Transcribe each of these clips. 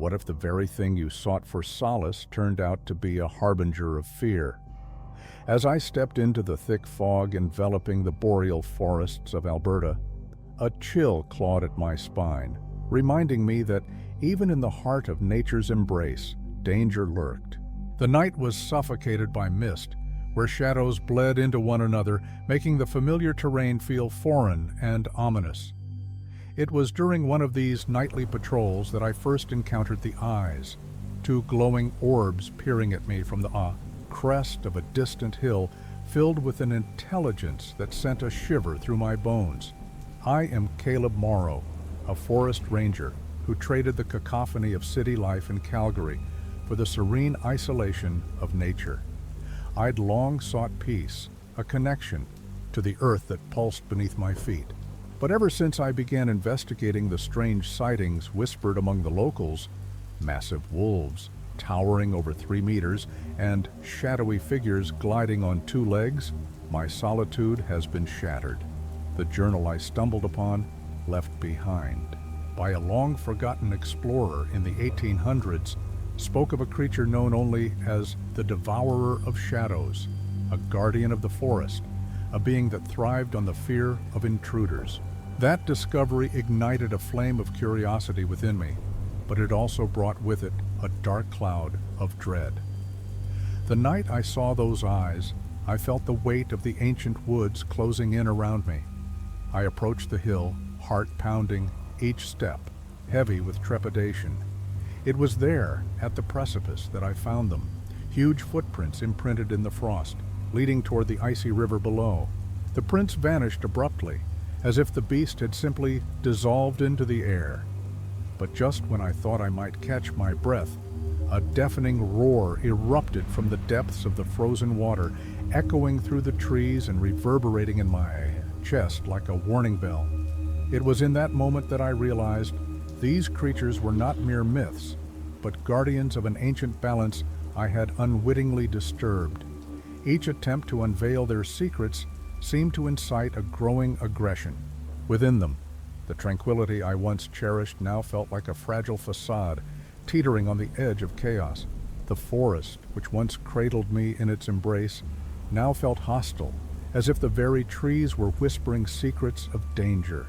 What if the very thing you sought for solace turned out to be a harbinger of fear? As I stepped into the thick fog enveloping the boreal forests of Alberta, a chill clawed at my spine, reminding me that even in the heart of nature's embrace, danger lurked. The night was suffocated by mist, where shadows bled into one another, making the familiar terrain feel foreign and ominous. It was during one of these nightly patrols that I first encountered the eyes, two glowing orbs peering at me from the crest of a distant hill, filled with an intelligence that sent a shiver through my bones. I am Caleb Morrow, a forest ranger who traded the cacophony of city life in Calgary for the serene isolation of nature. I'd long sought peace, a connection to the earth that pulsed beneath my feet. But ever since I began investigating the strange sightings whispered among the locals, massive wolves towering over 3 meters and shadowy figures gliding on 2 legs, my solitude has been shattered. The journal I stumbled upon, left behind by a long-forgotten explorer in the 1800s, spoke of a creature known only as the Devourer of Shadows, a guardian of the forest, a being that thrived on the fear of intruders. That discovery ignited a flame of curiosity within me, but it also brought with it a dark cloud of dread. The night I saw those eyes, I felt the weight of the ancient woods closing in around me. I approached the hill, heart pounding each step, heavy with trepidation. It was there, at the precipice, that I found them, huge footprints imprinted in the frost, leading toward the icy river below. The prints vanished abruptly, as if the beast had simply dissolved into the air. But just when I thought I might catch my breath, a deafening roar erupted from the depths of the frozen water, echoing through the trees and reverberating in my chest like a warning bell. It was in that moment that I realized these creatures were not mere myths, but guardians of an ancient balance I had unwittingly disturbed. Each attempt to unveil their secrets seemed to incite a growing aggression. Within them, the tranquility I once cherished now felt like a fragile facade, teetering on the edge of chaos. The forest, which once cradled me in its embrace, now felt hostile, as if the very trees were whispering secrets of danger.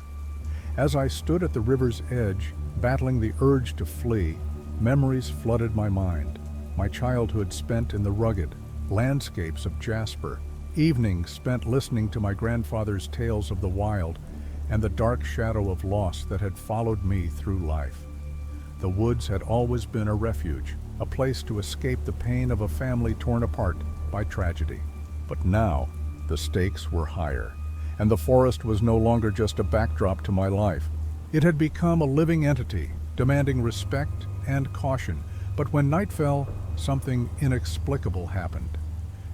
As I stood at the river's edge, battling the urge to flee, memories flooded my mind. My childhood spent in the rugged landscapes of Jasper, evenings spent listening to my grandfather's tales of the wild, and the dark shadow of loss that had followed me through life. The woods had always been a refuge, a place to escape the pain of a family torn apart by tragedy. But now, the stakes were higher, and the forest was no longer just a backdrop to my life. It had become a living entity, demanding respect and caution. But when night fell, something inexplicable happened.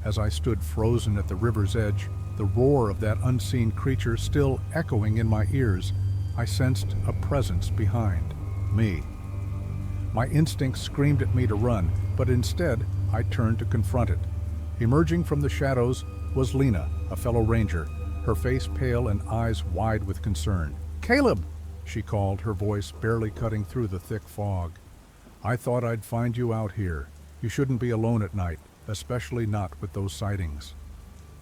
As I stood frozen at the river's edge, the roar of that unseen creature still echoing in my ears, I sensed a presence behind me. My instincts screamed at me to run, but instead I turned to confront it. Emerging from the shadows was Lena, a fellow ranger, her face pale and eyes wide with concern. "Caleb!" she called, her voice barely cutting through the thick fog. "I thought I'd find you out here. You shouldn't be alone at night, especially not with those sightings."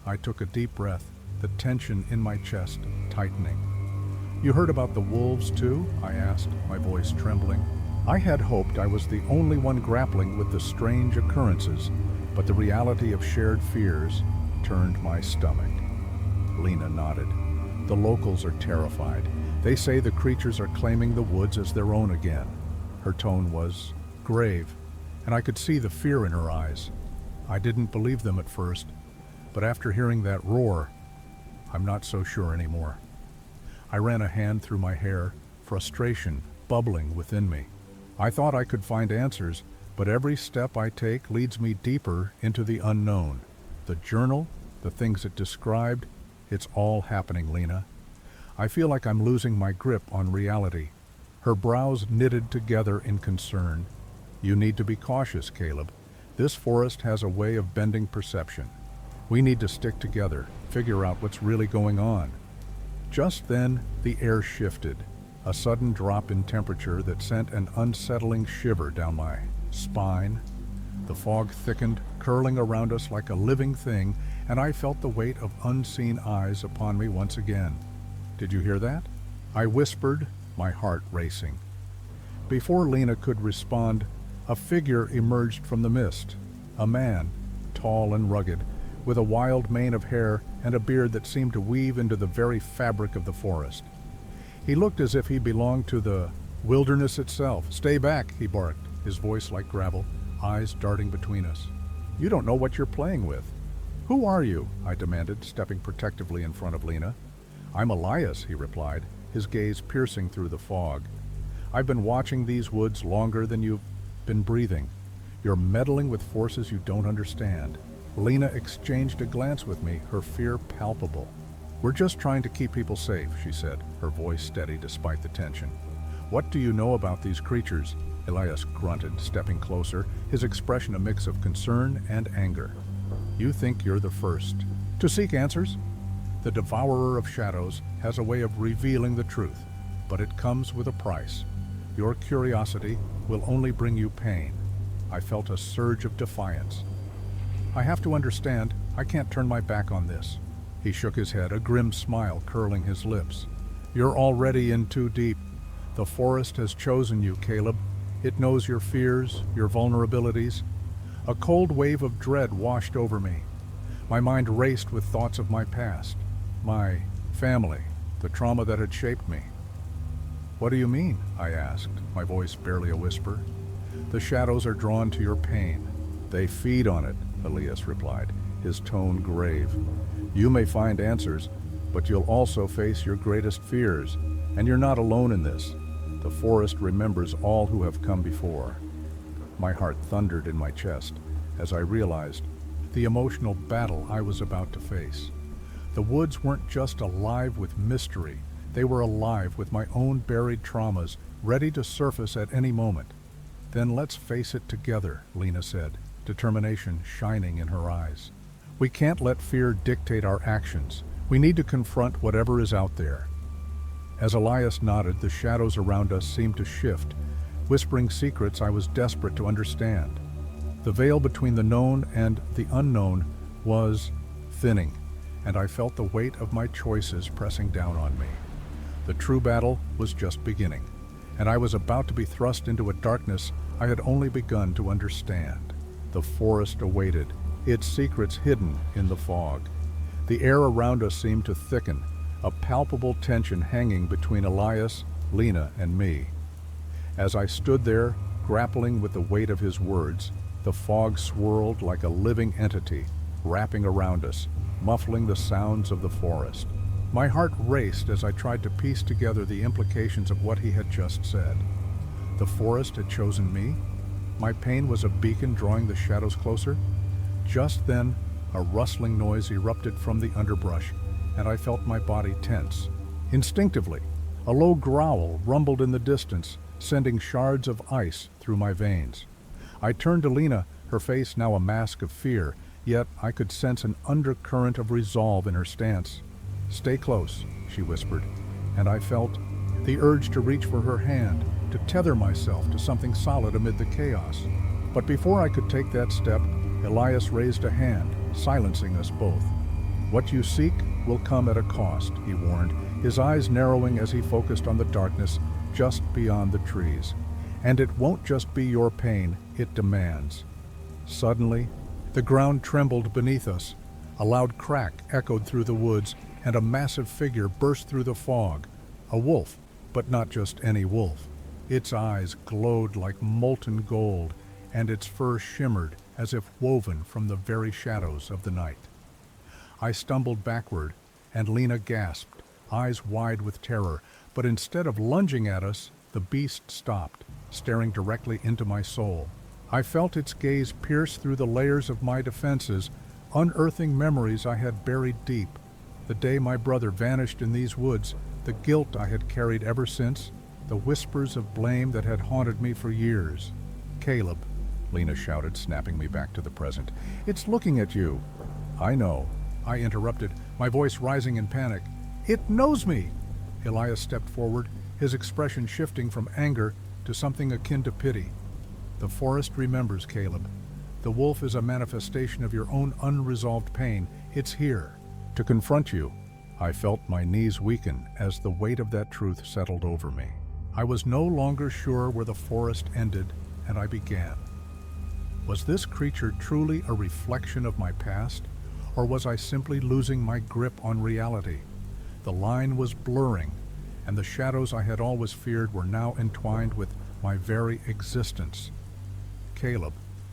I took a deep breath, the tension in my chest tightening. "You heard about the wolves too?" I asked, my voice trembling. I had hoped I was the only one grappling with the strange occurrences, but the reality of shared fears turned my stomach. Lena nodded. "The locals are terrified. They say the creatures are claiming the woods as their own again." Her tone was grave, and I could see the fear in her eyes. I didn't believe them at first, but after hearing that roar, I'm not so sure anymore. I ran a hand through my hair, frustration bubbling within me. I thought I could find answers, but every step I take leads me deeper into the unknown. The journal, the things it described, it's all happening, Lena. I feel like I'm losing my grip on reality. Her brows knitted together in concern. "You need to be cautious, Caleb. This forest has a way of bending perception. We need to stick together, figure out what's really going on." Just then, the air shifted. a sudden drop in temperature that sent an unsettling shiver down my spine. The fog thickened, curling around us like a living thing, and I felt the weight of unseen eyes upon me once again. "Did you hear that?" I whispered, my heart racing. Before Lena could respond, a figure emerged from the mist. A man, tall and rugged, with a wild mane of hair and a beard that seemed to weave into the very fabric of the forest. He looked as if he belonged to the wilderness itself. "Stay back," he barked, his voice like gravel, eyes darting between us. "You don't know what you're playing with." "Who are you?" I demanded, stepping protectively in front of Lena. "I'm Elias," he replied, his gaze piercing through the fog. "I've been watching these woods longer than you've been breathing. You're meddling with forces you don't understand." Lena exchanged a glance with me, her fear palpable. "We're just trying to keep people safe," she said, her voice steady despite the tension. "What do you know about these creatures?" Elias grunted, stepping closer, his expression a mix of concern and anger. "You think you're the first to seek answers? The devourer of shadows has a way of revealing the truth, but it comes with a price. Your curiosity will only bring you pain." I felt a surge of defiance. "I have to understand, I can't turn my back on this." He shook his head, a grim smile curling his lips. "You're already in too deep. The forest has chosen you, Caleb. It knows your fears, your vulnerabilities." A cold wave of dread washed over me. My mind raced with thoughts of my past, my family, the trauma that had shaped me. "What do you mean?" I asked, my voice barely a whisper. "The shadows are drawn to your pain. They feed on it," Elias replied, his tone grave. "You may find answers, but you'll also face your greatest fears, and you're not alone in this. The forest remembers all who have come before." My heart thundered in my chest as I realized the emotional battle I was about to face. The woods weren't just alive with mystery, they were alive with my own buried traumas, ready to surface at any moment. "Then let's face it together," Lena said, determination shining in her eyes. "We can't let fear dictate our actions. We need to confront whatever is out there." As Elias nodded, the shadows around us seemed to shift, whispering secrets I was desperate to understand. The veil between the known and the unknown was thinning, and I felt the weight of my choices pressing down on me. The true battle was just beginning, and I was about to be thrust into a darkness I had only begun to understand. The forest awaited, its secrets hidden in the fog. The air around us seemed to thicken, a palpable tension hanging between Elias, Lena, and me. As I stood there, grappling with the weight of his words, the fog swirled like a living entity, wrapping around us, muffling the sounds of the forest. My heart raced as I tried to piece together the implications of what he had just said. The forest had chosen me? My pain was a beacon drawing the shadows closer? Just then, a rustling noise erupted from the underbrush, and I felt my body tense. Instinctively, a low growl rumbled in the distance, sending shards of ice through my veins. I turned to Lena, her face now a mask of fear, yet I could sense an undercurrent of resolve in her stance. "Stay close," she whispered, and I felt the urge to reach for her hand, to tether myself to something solid amid the chaos. But before I could take that step, Elias raised a hand, silencing us both. "What you seek will come at a cost," he warned, his eyes narrowing as he focused on the darkness just beyond the trees. "And it won't just be your pain, it demands." Suddenly, the ground trembled beneath us. A loud crack echoed through the woods, and a massive figure burst through the fog. A wolf, but not just any wolf. Its eyes glowed like molten gold, and its fur shimmered as if woven from the very shadows of the night. I stumbled backward, and Lena gasped, eyes wide with terror, but instead of lunging at us, the beast stopped, staring directly into my soul. I felt its gaze pierce through the layers of my defenses, unearthing memories I had buried deep. The day my brother vanished in these woods, the guilt I had carried ever since, the whispers of blame that had haunted me for years. "Caleb," Lena shouted, snapping me back to the present. "It's looking at you." "I know," I interrupted, my voice rising in panic. "It knows me!" Elias stepped forward, his expression shifting from anger to something akin to pity. The forest remembers, Caleb. The wolf is a manifestation of your own unresolved pain. It's here to confront you. I felt my knees weaken as the weight of that truth settled over me. I was no longer sure where the forest ended, and I began. Was this creature truly a reflection of my past, or was I simply losing my grip on reality? The line was blurring, and the shadows I had always feared were now entwined with my very existence. Caleb.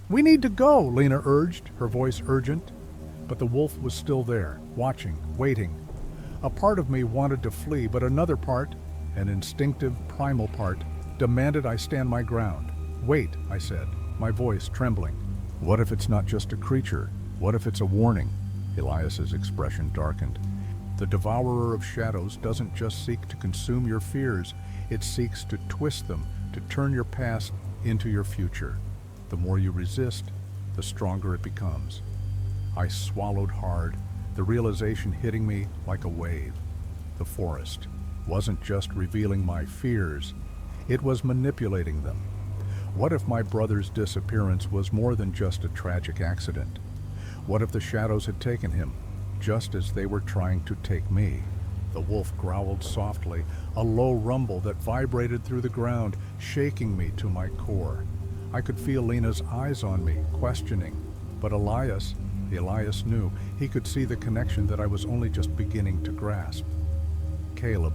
"We need to go," Lena urged, her voice urgent. But the wolf was still there, watching, waiting. A part of me wanted to flee, but another part, an instinctive, primal part, demanded I stand my ground. "Wait," I said, my voice trembling. "What if it's not just a creature? What if it's a warning?" Elias's expression darkened. "The devourer of shadows doesn't just seek to consume your fears, it seeks to twist them, to turn your past into your future. The more you resist, the stronger it becomes." I swallowed hard, the realization hitting me like a wave. The forest wasn't just revealing my fears, it was manipulating them. What if my brother's disappearance was more than just a tragic accident? What if the shadows had taken him, just as they were trying to take me? The wolf growled softly, a low rumble that vibrated through the ground, shaking me to my core. I could feel Lena's eyes on me, questioning. But Elias knew. He could see the connection that I was only just beginning to grasp. "Caleb,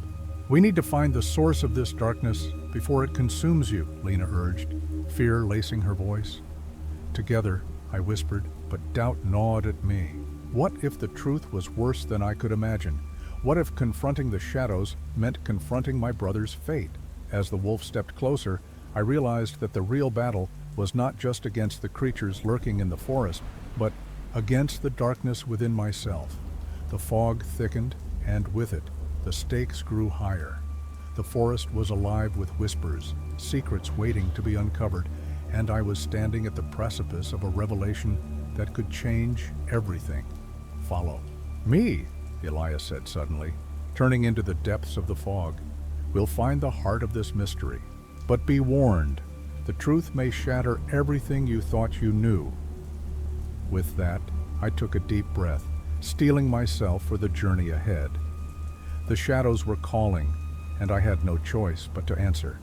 we need to find the source of this darkness before it consumes you," Lena urged, fear lacing her voice. "Together," I whispered, but doubt gnawed at me. What if the truth was worse than I could imagine? What if confronting the shadows meant confronting my brother's fate? As the wolf stepped closer, I realized that the real battle was not just against the creatures lurking in the forest, but against the darkness within myself. The fog thickened, and with it, the stakes grew higher. The forest was alive with whispers, secrets waiting to be uncovered, and I was standing at the precipice of a revelation that could change everything. "Follow me," Elias said suddenly, turning into the depths of the fog. "We'll find the heart of this mystery. But be warned, the truth may shatter everything you thought you knew." With that, I took a deep breath, steeling myself for the journey ahead. The shadows were calling, and I had no choice but to answer.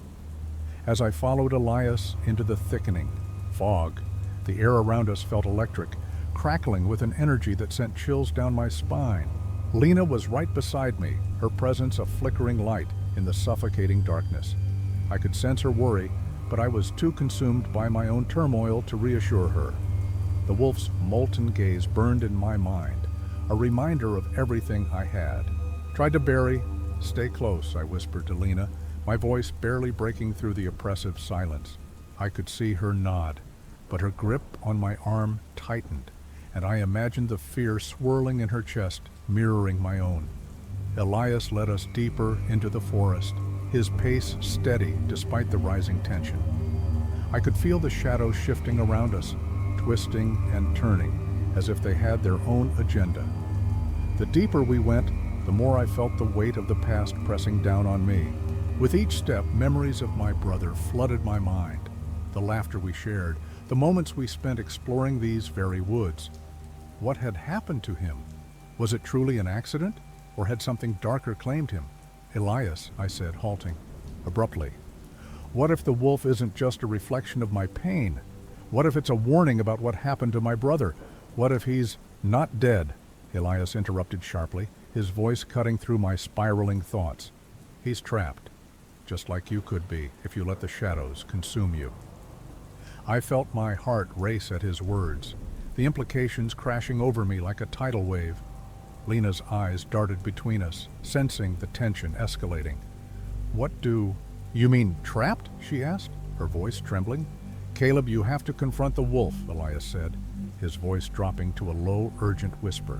As I followed Elias into the thickening fog, the air around us felt electric, crackling with an energy that sent chills down my spine. Lena was right beside me, her presence a flickering light in the suffocating darkness. I could sense her worry, but I was too consumed by my own turmoil to reassure her. The wolf's molten gaze burned in my mind, a reminder of everything I had. "Tried to bury, stay close," I whispered to Lena, my voice barely breaking through the oppressive silence. I could see her nod, but her grip on my arm tightened, and I imagined the fear swirling in her chest, mirroring my own. Elias led us deeper into the forest, his pace steady despite the rising tension. I could feel the shadows shifting around us, twisting and turning, as if they had their own agenda. The deeper we went, the more I felt the weight of the past pressing down on me. With each step, memories of my brother flooded my mind. The laughter we shared, the moments we spent exploring these very woods. What had happened to him? Was it truly an accident, or had something darker claimed him? "Elias," I said, halting abruptly. "What if the wolf isn't just a reflection of my pain? What if it's a warning about what happened to my brother? What if he's not dead?" Elias interrupted sharply, his voice cutting through my spiraling thoughts. "He's trapped, just like you could be if you let the shadows consume you." I felt my heart race at his words, the implications crashing over me like a tidal wave. Lena's eyes darted between us, sensing the tension escalating. "What do you mean, trapped?" she asked, her voice trembling. "Caleb, you have to confront the wolf," Elias said, his voice dropping to a low, urgent whisper.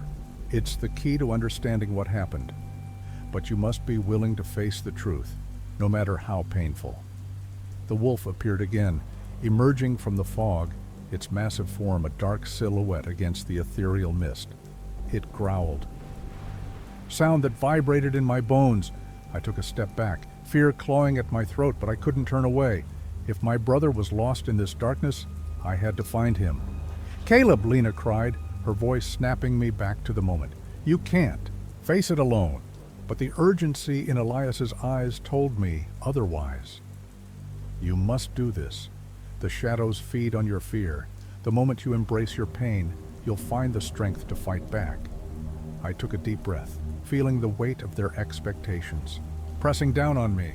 "It's the key to understanding what happened. But you must be willing to face the truth, no matter how painful." The wolf appeared again, emerging from the fog, its massive form a dark silhouette against the ethereal mist. It growled. Sound that vibrated in my bones, I took a step back, fear clawing at my throat, but I couldn't turn away. If my brother was lost in this darkness, I had to find him. "Caleb!" Lena cried, her voice snapping me back to the moment. "You can't. Face it alone." But the urgency in Elias's eyes told me otherwise. "You must do this. The shadows feed on your fear. The moment you embrace your pain, you'll find the strength to fight back." I took a deep breath, feeling the weight of their expectations pressing down on me.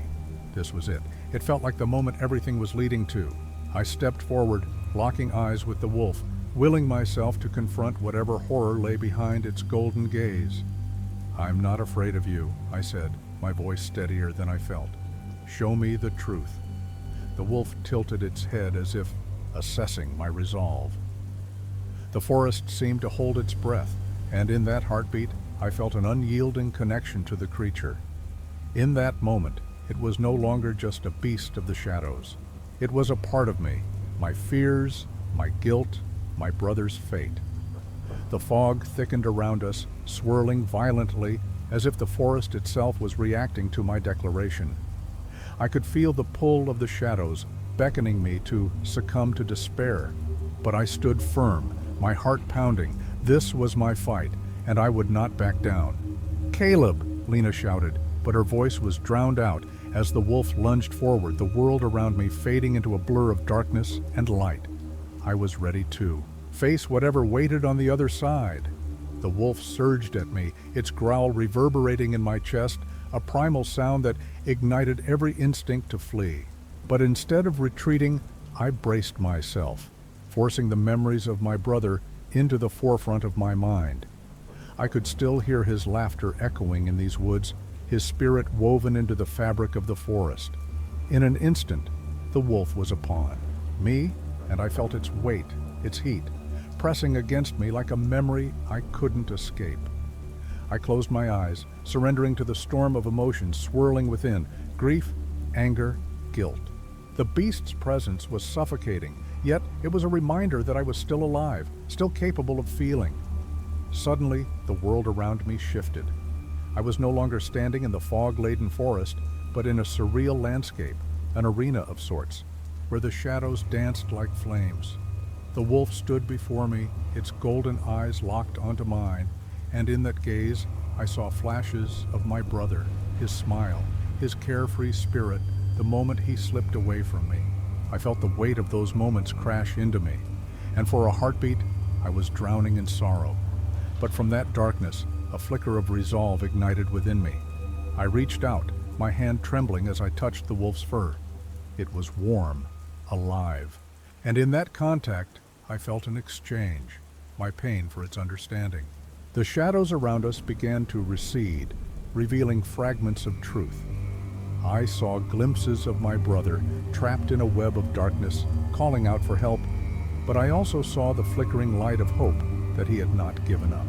This was it. It felt like the moment everything was leading to. I stepped forward, locking eyes with the wolf, willing myself to confront whatever horror lay behind its golden gaze. "I'm not afraid of you," I said, my voice steadier than I felt. "Show me the truth." The wolf tilted its head as if assessing my resolve. The forest seemed to hold its breath, and in that heartbeat, I felt an unyielding connection to the creature. In that moment, it was no longer just a beast of the shadows. It was a part of me, my fears, my guilt, my brother's fate. The fog thickened around us, swirling violently, as if the forest itself was reacting to my declaration. I could feel the pull of the shadows, beckoning me to succumb to despair. But I stood firm, my heart pounding. This was my fight, and I would not back down. "Caleb!" Lena shouted, but her voice was drowned out as the wolf lunged forward, the world around me fading into a blur of darkness and light. I was ready to face whatever waited on the other side. The wolf surged at me, its growl reverberating in my chest, a primal sound that ignited every instinct to flee. But instead of retreating, I braced myself, forcing the memories of my brother into the forefront of my mind. I could still hear his laughter echoing in these woods, his spirit woven into the fabric of the forest. In an instant, the wolf was upon me, and I felt its weight, its heat, pressing against me like a memory I couldn't escape. I closed my eyes, surrendering to the storm of emotions swirling within, grief, anger, guilt. The beast's presence was suffocating, yet it was a reminder that I was still alive, still capable of feeling. Suddenly, the world around me shifted. I was no longer standing in the fog-laden forest, but in a surreal landscape, an arena of sorts, where the shadows danced like flames. The wolf stood before me, its golden eyes locked onto mine, and in that gaze, I saw flashes of my brother, his smile, his carefree spirit, the moment he slipped away from me. I felt the weight of those moments crash into me, and for a heartbeat, I was drowning in sorrow. But from that darkness, a flicker of resolve ignited within me. I reached out, my hand trembling as I touched the wolf's fur. It was warm, alive, and in that contact, I felt an exchange, my pain for its understanding. The shadows around us began to recede, revealing fragments of truth. I saw glimpses of my brother, trapped in a web of darkness, calling out for help, but I also saw the flickering light of hope that he had not given up.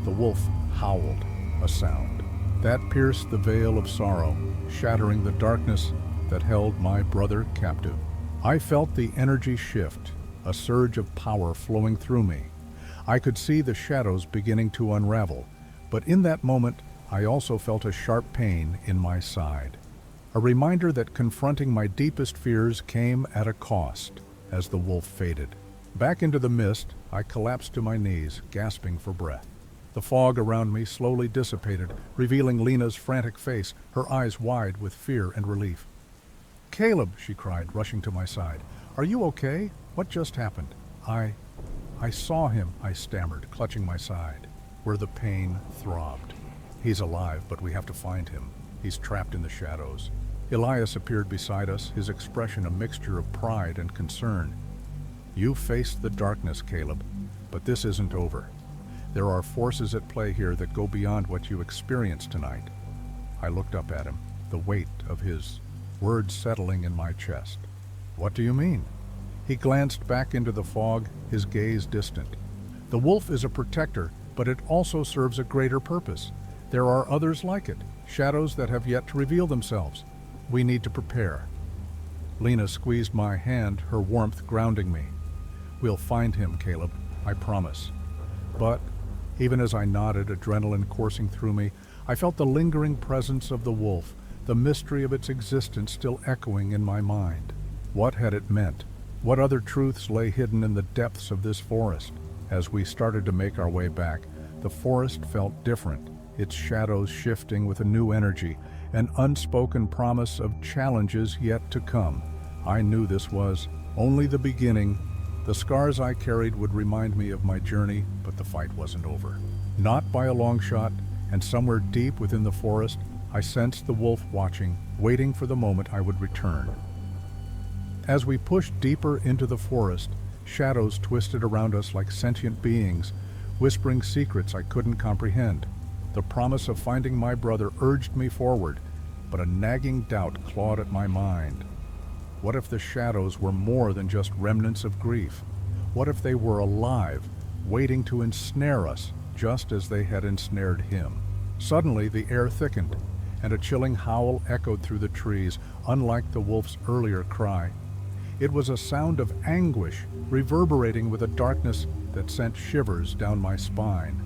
The wolf howled, a sound that pierced the veil of sorrow, shattering the darkness that held my brother captive. I felt the energy shift, a surge of power flowing through me. I could see the shadows beginning to unravel, but in that moment, I also felt a sharp pain in my side. A reminder that confronting my deepest fears came at a cost as the wolf faded. Back into the mist, I collapsed to my knees, gasping for breath. The fog around me slowly dissipated, revealing Lena's frantic face, her eyes wide with fear and relief. "Caleb," she cried, rushing to my side. "Are you okay? What just happened?" I saw him," I stammered, clutching my side, where the pain throbbed. "He's alive, but we have to find him. He's trapped in the shadows." Elias appeared beside us, his expression a mixture of pride and concern. "You faced the darkness, Caleb, but this isn't over. There are forces at play here that go beyond what you experienced tonight." I looked up at him, the weight of his words settling in my chest. "What do you mean?" He glanced back into the fog, his gaze distant. "The wolf is a protector, but it also serves a greater purpose. There are others like it, shadows that have yet to reveal themselves. We need to prepare." Lena squeezed my hand, her warmth grounding me. "We'll find him, Caleb, I promise." But even as I nodded, adrenaline coursing through me, I felt the lingering presence of the wolf, the mystery of its existence still echoing in my mind. What had it meant? What other truths lay hidden in the depths of this forest? As we started to make our way back, the forest felt different, its shadows shifting with a new energy, an unspoken promise of challenges yet to come. I knew this was only the beginning. The scars I carried would remind me of my journey, but the fight wasn't over. Not by a long shot, and somewhere deep within the forest, I sensed the wolf watching, waiting for the moment I would return. As we pushed deeper into the forest, shadows twisted around us like sentient beings, whispering secrets I couldn't comprehend. The promise of finding my brother urged me forward, but a nagging doubt clawed at my mind. What if the shadows were more than just remnants of grief? What if they were alive, waiting to ensnare us, just as they had ensnared him? Suddenly, the air thickened, and a chilling howl echoed through the trees, unlike the wolf's earlier cry. It was a sound of anguish, reverberating with a darkness that sent shivers down my spine.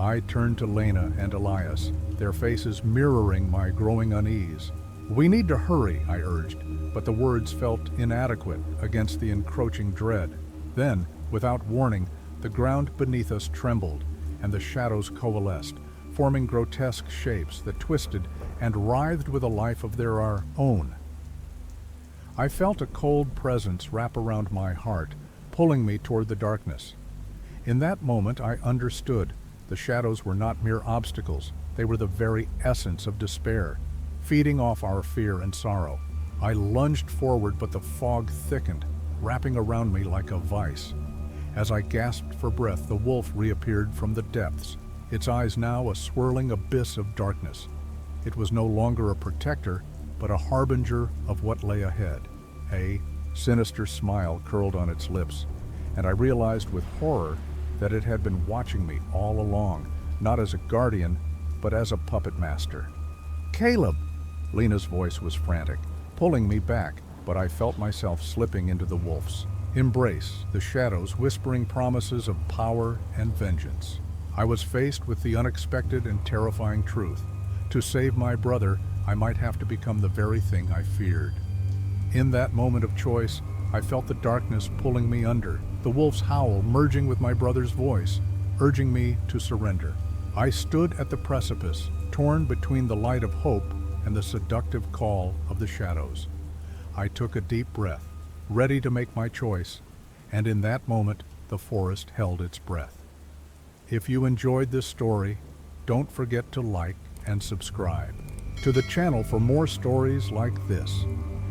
I turned to Lena and Elias, their faces mirroring my growing unease. "We need to hurry," I urged, but the words felt inadequate against the encroaching dread. Then, without warning, the ground beneath us trembled, and the shadows coalesced, forming grotesque shapes that twisted and writhed with a life of their own. I felt a cold presence wrap around my heart, pulling me toward the darkness. In that moment, I understood. The shadows were not mere obstacles. They were the very essence of despair, feeding off our fear and sorrow. I lunged forward, but the fog thickened, wrapping around me like a vice. As I gasped for breath, the wolf reappeared from the depths, its eyes now a swirling abyss of darkness. It was no longer a protector, but a harbinger of what lay ahead. A sinister smile curled on its lips, and I realized with horror that it had been watching me all along, not as a guardian, but as a puppet master. "Caleb!" Lena's voice was frantic, pulling me back, but I felt myself slipping into the wolf's embrace, the shadows whispering promises of power and vengeance. I was faced with the unexpected and terrifying truth. To save my brother, I might have to become the very thing I feared. In that moment of choice, I felt the darkness pulling me under, the wolf's howl merging with my brother's voice, urging me to surrender. I stood at the precipice, torn between the light of hope and the seductive call of the shadows. I took a deep breath, ready to make my choice, and in that moment, the forest held its breath. If you enjoyed this story, don't forget to like and subscribe to the channel for more stories like this.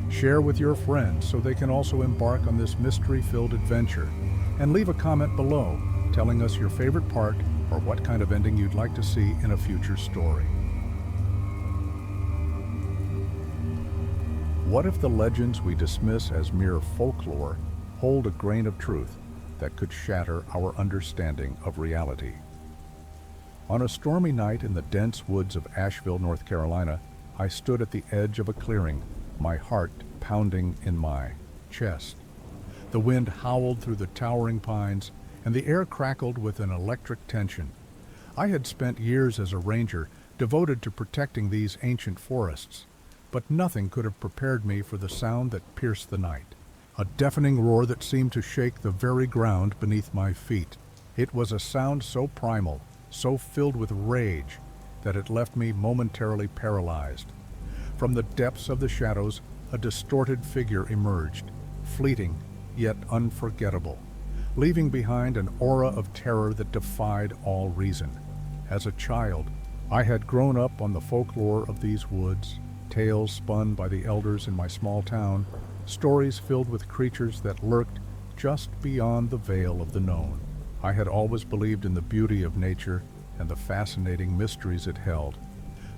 Share with your friends so they can also embark on this mystery-filled adventure, and leave a comment below telling us your favorite part or what kind of ending you'd like to see in a future story. What if the legends we dismiss as mere folklore hold a grain of truth that could shatter our understanding of reality? On a stormy night in the dense woods of Asheville, North Carolina, I stood at the edge of a clearing, my heart pounding in my chest. The wind howled through the towering pines, and the air crackled with an electric tension. I had spent years as a ranger, devoted to protecting these ancient forests, but nothing could have prepared me for the sound that pierced the night. A deafening roar that seemed to shake the very ground beneath my feet. It was a sound so primal, so filled with rage, that it left me momentarily paralyzed. From the depths of the shadows, a distorted figure emerged, fleeting yet unforgettable, leaving behind an aura of terror that defied all reason. As a child, I had grown up on the folklore of these woods, tales spun by the elders in my small town, stories filled with creatures that lurked just beyond the veil of the known. I had always believed in the beauty of nature and the fascinating mysteries it held.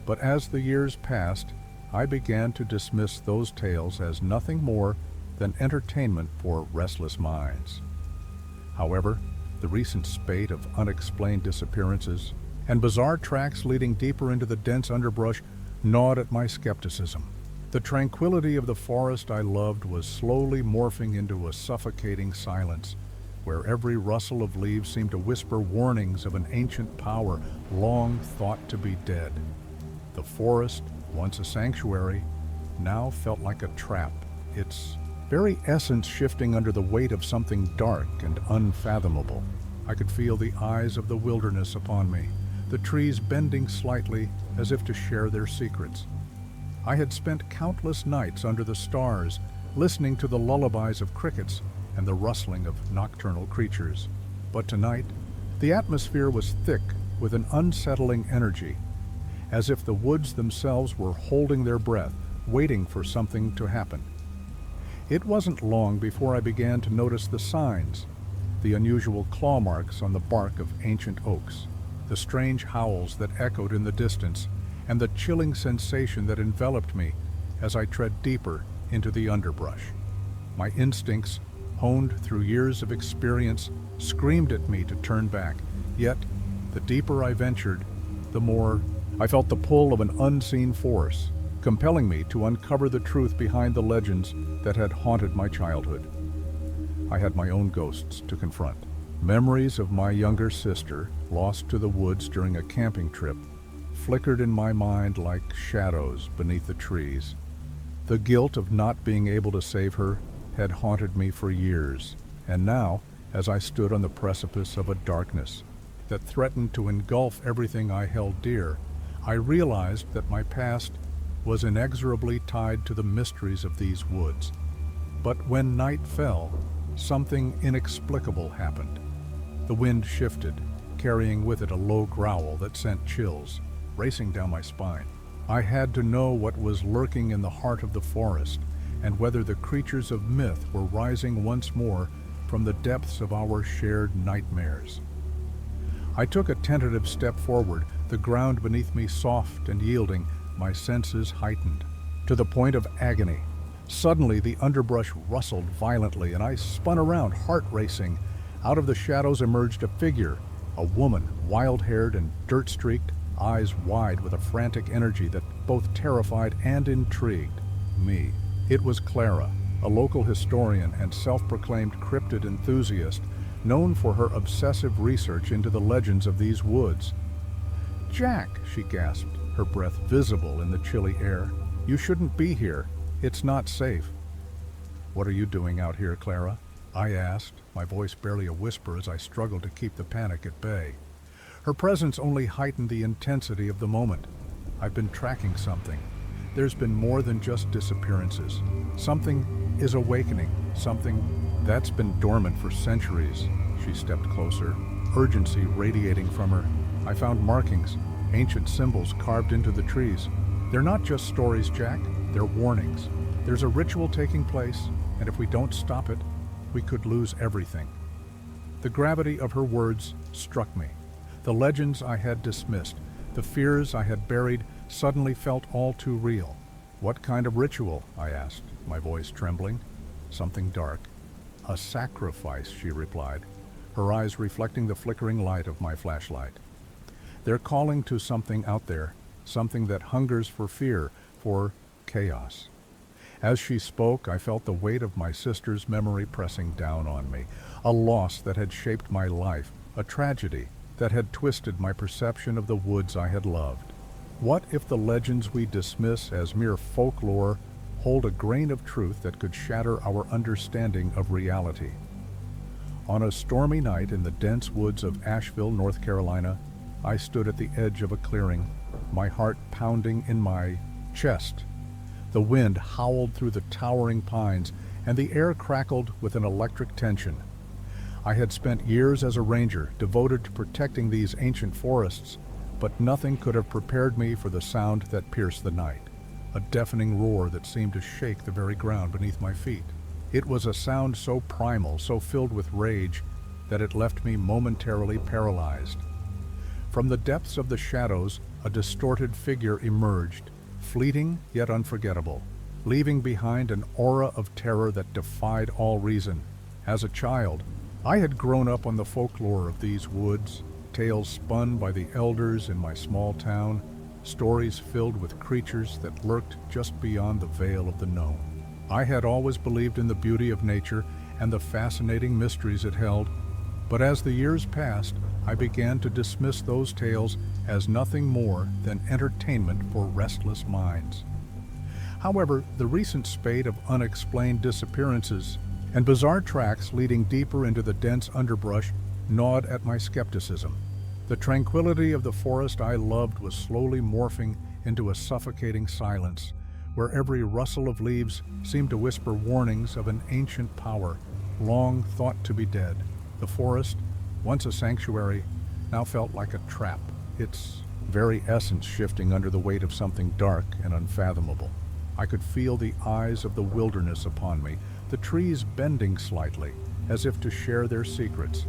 But as the years passed, I began to dismiss those tales as nothing more than entertainment for restless minds. However, the recent spate of unexplained disappearances and bizarre tracks leading deeper into the dense underbrush gnawed at my skepticism. The tranquility of the forest I loved was slowly morphing into a suffocating silence, where every rustle of leaves seemed to whisper warnings of an ancient power long thought to be dead. The forest, once a sanctuary, now felt like a trap, its very essence shifting under the weight of something dark and unfathomable. I could feel the eyes of the wilderness upon me, the trees bending slightly as if to share their secrets. I had spent countless nights under the stars, listening to the lullabies of crickets and the rustling of nocturnal creatures. But tonight, the atmosphere was thick with an unsettling energy, as if the woods themselves were holding their breath, waiting for something to happen. It wasn't long before I began to notice the signs, the unusual claw marks on the bark of ancient oaks, the strange howls that echoed in the distance, and the chilling sensation that enveloped me as I tread deeper into the underbrush. My instincts, honed through years of experience, screamed at me to turn back, yet the deeper I ventured, the more I felt the pull of an unseen force, compelling me to uncover the truth behind the legends that had haunted my childhood. I had my own ghosts to confront. Memories of my younger sister, lost to the woods during a camping trip, flickered in my mind like shadows beneath the trees. The guilt of not being able to save her had haunted me for years, and now, as I stood on the precipice of a darkness that threatened to engulf everything I held dear, I realized that my past was inexorably tied to the mysteries of these woods. But when night fell, something inexplicable happened. The wind shifted, carrying with it a low growl that sent chills racing down my spine. I had to know what was lurking in the heart of the forest, and whether the creatures of myth were rising once more from the depths of our shared nightmares. I took a tentative step forward, the ground beneath me soft and yielding, my senses heightened to the point of agony. Suddenly, the underbrush rustled violently, and I spun around, heart racing. Out of the shadows emerged a figure, a woman, wild-haired and dirt-streaked, eyes wide with a frantic energy that both terrified and intrigued me. It was Clara, a local historian and self-proclaimed cryptid enthusiast, known for her obsessive research into the legends of these woods. "Jack," she gasped, her breath visible in the chilly air. "You shouldn't be here. It's not safe." "What are you doing out here, Clara?" I asked, my voice barely a whisper as I struggled to keep the panic at bay. Her presence only heightened the intensity of the moment. "I've been tracking something. There's been more than just disappearances. Something is awakening, something that's been dormant for centuries." She stepped closer, urgency radiating from her. "I found markings, ancient symbols carved into the trees. They're not just stories, Jack, they're warnings. There's a ritual taking place, and if we don't stop it, we could lose everything." The gravity of her words struck me. The legends I had dismissed, the fears I had buried, suddenly felt all too real. "What kind of ritual?" I asked, my voice trembling. "Something dark." "A sacrifice," she replied, her eyes reflecting the flickering light of my flashlight. "They're calling to something out there, something that hungers for fear, for chaos." As she spoke, I felt the weight of my sister's memory pressing down on me, a loss that had shaped my life, a tragedy that had twisted my perception of the woods I had loved. What if the legends we dismiss as mere folklore hold a grain of truth that could shatter our understanding of reality? On a stormy night in the dense woods of Asheville, North Carolina, I stood at the edge of a clearing, my heart pounding in my chest. The wind howled through the towering pines, and the air crackled with an electric tension. I had spent years as a ranger, devoted to protecting these ancient forests, but nothing could have prepared me for the sound that pierced the night, a deafening roar that seemed to shake the very ground beneath my feet. It was a sound so primal, so filled with rage, that it left me momentarily paralyzed. From the depths of the shadows, a distorted figure emerged, fleeting yet unforgettable, leaving behind an aura of terror that defied all reason. As a child, I had grown up on the folklore of these woods, tales spun by the elders in my small town, stories filled with creatures that lurked just beyond the veil of the known. I had always believed in the beauty of nature and the fascinating mysteries it held, but as the years passed, I began to dismiss those tales as nothing more than entertainment for restless minds. However, the recent spate of unexplained disappearances and bizarre tracks leading deeper into the dense underbrush gnawed at my skepticism. The tranquility of the forest I loved was slowly morphing into a suffocating silence, where every rustle of leaves seemed to whisper warnings of an ancient power, long thought to be dead. The forest, once a sanctuary, now felt like a trap, its very essence shifting under the weight of something dark and unfathomable. I could feel the eyes of the wilderness upon me, the trees bending slightly, as if to share their secrets.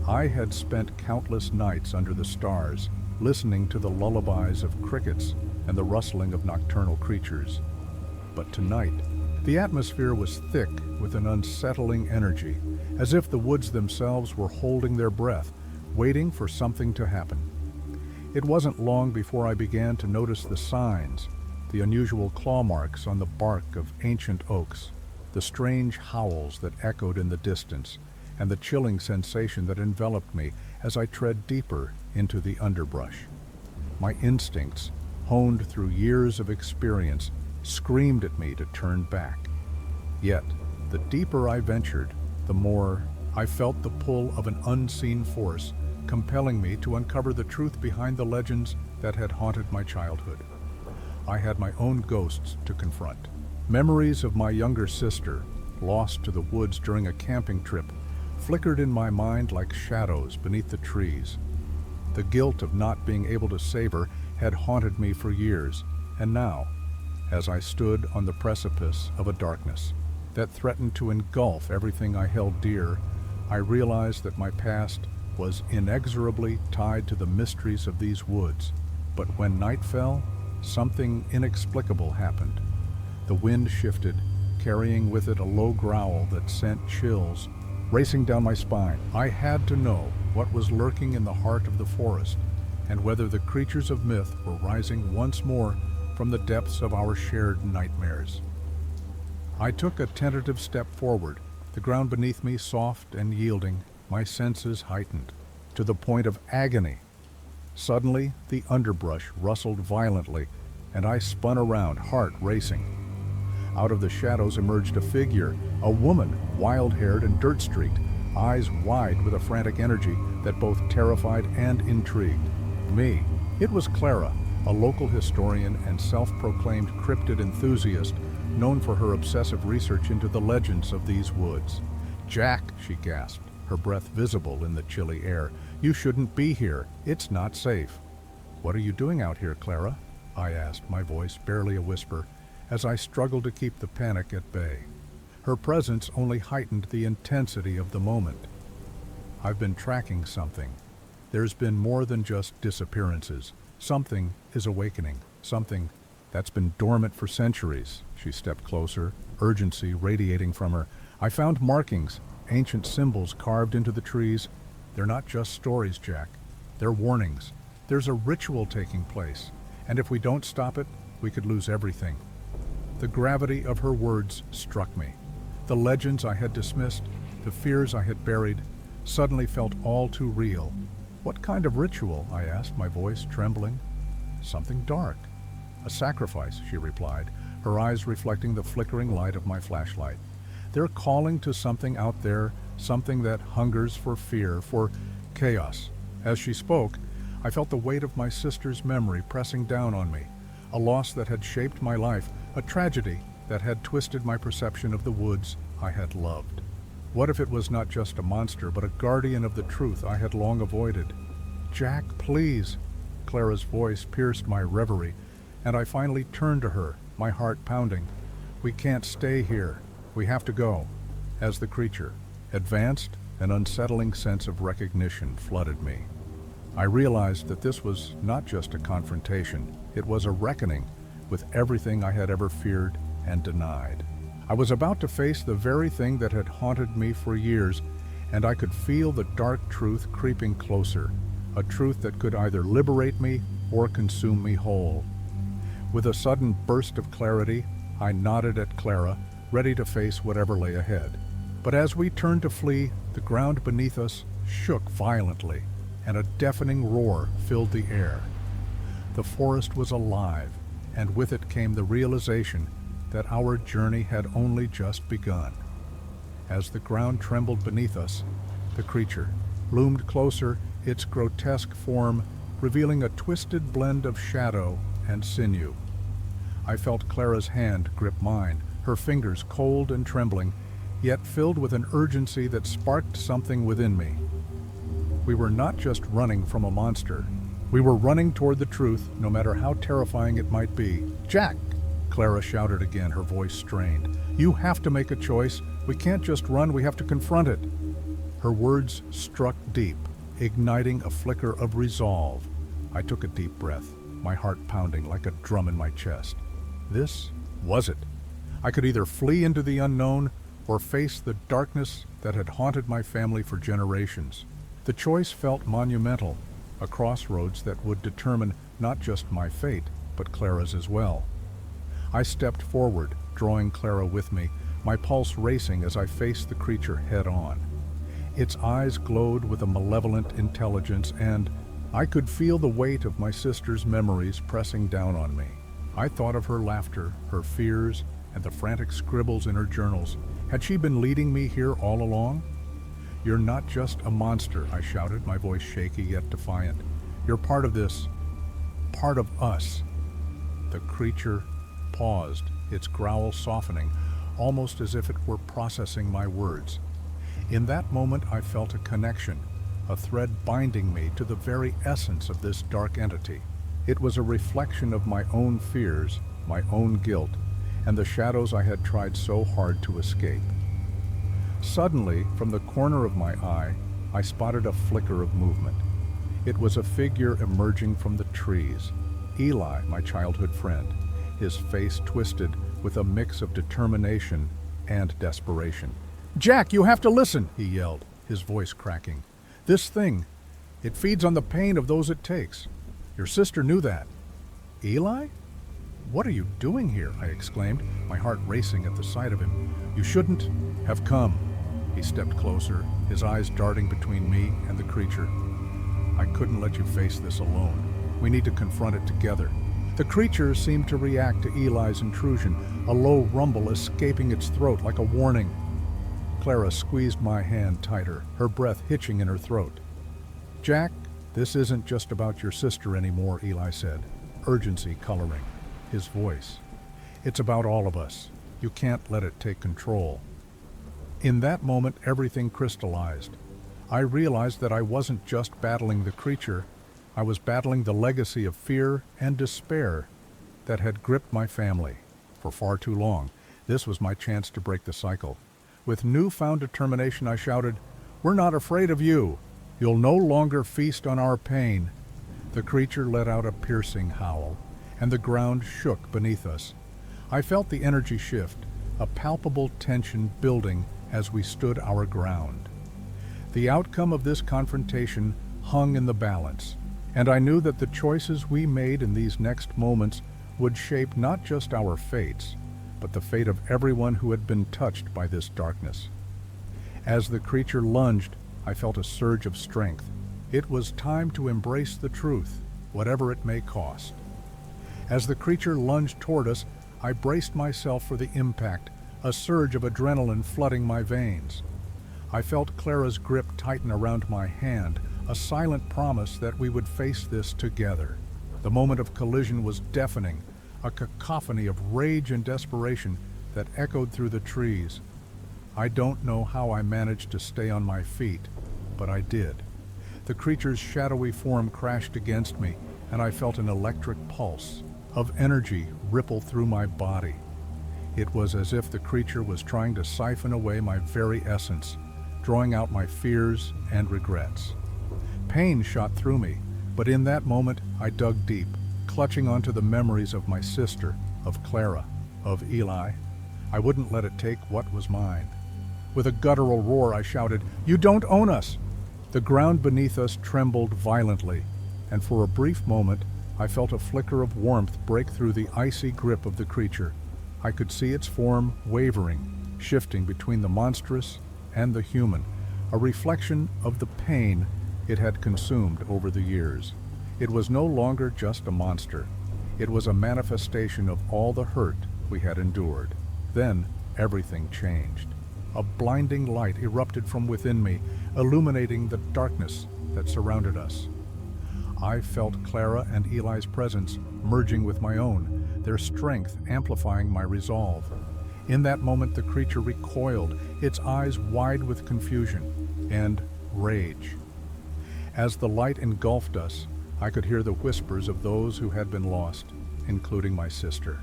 I had spent countless nights under the stars, listening to the lullabies of crickets and the rustling of nocturnal creatures. But tonight, the atmosphere was thick with an unsettling energy, as if the woods themselves were holding their breath, waiting for something to happen. It wasn't long before I began to notice the signs, the unusual claw marks on the bark of ancient oaks, the strange howls that echoed in the distance, and the chilling sensation that enveloped me as I tread deeper into the underbrush. My instincts, honed through years of experience, screamed at me to turn back. Yet, the deeper I ventured, the more I felt the pull of an unseen force, compelling me to uncover the truth behind the legends that had haunted my childhood. I had my own ghosts to confront. Memories of my younger sister, lost to the woods during a camping trip, flickered in my mind like shadows beneath the trees. The guilt of not being able to save her had haunted me for years, and now, as I stood on the precipice of a darkness that threatened to engulf everything I held dear, I realized that my past was inexorably tied to the mysteries of these woods. But when night fell, something inexplicable happened. The wind shifted, carrying with it a low growl that sent chills racing down my spine. I had to know what was lurking in the heart of the forest, and whether the creatures of myth were rising once more from the depths of our shared nightmares. I took a tentative step forward, the ground beneath me soft and yielding, my senses heightened, to the point of agony. Suddenly, the underbrush rustled violently, and I spun around, heart racing. Out of the shadows emerged a figure, a woman, wild-haired and dirt-streaked, eyes wide with a frantic energy that both terrified and intrigued me. It was Clara, a local historian and self-proclaimed cryptid enthusiast, known for her obsessive research into the legends of these woods. "Jack," she gasped, her breath visible in the chilly air, "you shouldn't be here. It's not safe." "What are you doing out here, Clara?" I asked, my voice barely a whisper, as I struggled to keep the panic at bay. Her presence only heightened the intensity of the moment. "I've been tracking something. There's been more than just disappearances. Something is awakening, something that's been dormant for centuries." She stepped closer, urgency radiating from her. "I found markings, ancient symbols carved into the trees. They're not just stories, Jack. They're warnings. There's a ritual taking place, and if we don't stop it, we could lose everything." The gravity of her words struck me. The legends I had dismissed, the fears I had buried, suddenly felt all too real. "What kind of ritual?" I asked, my voice trembling. "Something dark. A sacrifice," she replied, her eyes reflecting the flickering light of my flashlight. "They're calling to something out there, something that hungers for fear, for chaos." As she spoke, I felt the weight of my sister's memory pressing down on me, a loss that had shaped my life, a tragedy that had twisted my perception of the woods I had loved. What if it was not just a monster, but a guardian of the truth I had long avoided? "Jack, please." Clara's voice pierced my reverie, and I finally turned to her, my heart pounding. "We can't stay here. We have to go." As the creature advanced, an unsettling sense of recognition flooded me. I realized that this was not just a confrontation, it was a reckoning with everything I had ever feared and denied. I was about to face the very thing that had haunted me for years, and I could feel the dark truth creeping closer, a truth that could either liberate me or consume me whole. With a sudden burst of clarity, I nodded at Clara, ready to face whatever lay ahead. But as we turned to flee, the ground beneath us shook violently, and a deafening roar filled the air. The forest was alive, and with it came the realization that our journey had only just begun. As the ground trembled beneath us, the creature loomed closer, its grotesque form revealing a twisted blend of shadow and sinew. I felt Clara's hand grip mine, her fingers cold and trembling, yet filled with an urgency that sparked something within me. We were not just running from a monster. We were running toward the truth, no matter how terrifying it might be. "Jack!" Clara shouted again, her voice strained. "You have to make a choice. We can't just run, we have to confront it." Her words struck deep, igniting a flicker of resolve. I took a deep breath, my heart pounding like a drum in my chest. This was it. I could either flee into the unknown or face the darkness that had haunted my family for generations. The choice felt monumental, a crossroads that would determine not just my fate, but Clara's as well. I stepped forward, drawing Clara with me, my pulse racing as I faced the creature head-on. Its eyes glowed with a malevolent intelligence, and I could feel the weight of my sister's memories pressing down on me. I thought of her laughter, her fears, and the frantic scribbles in her journals. Had she been leading me here all along? "You're not just a monster," I shouted, my voice shaky yet defiant. "You're part of this, part of us." The creature paused, its growl softening, almost as if it were processing my words. In that moment, I felt a connection, a thread binding me to the very essence of this dark entity. It was a reflection of my own fears, my own guilt, and the shadows I had tried so hard to escape. Suddenly, from the corner of my eye, I spotted a flicker of movement. It was a figure emerging from the trees. Eli, my childhood friend, his face twisted with a mix of determination and desperation. "Jack, you have to listen," he yelled, his voice cracking. "This thing, it feeds on the pain of those it takes. Your sister knew that." "Eli? What are you doing here?" I exclaimed, my heart racing at the sight of him. "You shouldn't have come." He stepped closer, his eyes darting between me and the creature. "I couldn't let you face this alone. We need to confront it together." The creature seemed to react to Eli's intrusion, a low rumble escaping its throat like a warning. Clara squeezed my hand tighter, her breath hitching in her throat. "Jack, this isn't just about your sister anymore," Eli said, urgency coloring his voice. "It's about all of us. You can't let it take control." In that moment, everything crystallized. I realized that I wasn't just battling the creature, I was battling the legacy of fear and despair that had gripped my family. For far too long, this was my chance to break the cycle. With newfound determination, I shouted, "We're not afraid of you. You'll no longer feast on our pain." The creature let out a piercing howl, and the ground shook beneath us. I felt the energy shift, a palpable tension building as we stood our ground. The outcome of this confrontation hung in the balance, and I knew that the choices we made in these next moments would shape not just our fates, but the fate of everyone who had been touched by this darkness. As the creature lunged, I felt a surge of strength. It was time to embrace the truth, whatever it may cost. As the creature lunged toward us, I braced myself for the impact, a surge of adrenaline flooding my veins. I felt Clara's grip tighten around my hand, a silent promise that we would face this together. The moment of collision was deafening, a cacophony of rage and desperation that echoed through the trees. I don't know how I managed to stay on my feet, but I did. The creature's shadowy form crashed against me, and I felt an electric pulse of energy ripple through my body. It was as if the creature was trying to siphon away my very essence, drawing out my fears and regrets. Pain shot through me, but in that moment I dug deep, clutching onto the memories of my sister, of Clara, of Eli. I wouldn't let it take what was mine. With a guttural roar, I shouted, "You don't own us!" The ground beneath us trembled violently, and for a brief moment, I felt a flicker of warmth break through the icy grip of the creature. I could see its form wavering, shifting between the monstrous and the human, a reflection of the pain it had consumed over the years. It was no longer just a monster. It was a manifestation of all the hurt we had endured. Then everything changed. A blinding light erupted from within me, illuminating the darkness that surrounded us. I felt Clara and Eli's presence merging with my own, their strength amplifying my resolve. In that moment, the creature recoiled, its eyes wide with confusion and rage. As the light engulfed us, I could hear the whispers of those who had been lost, including my sister.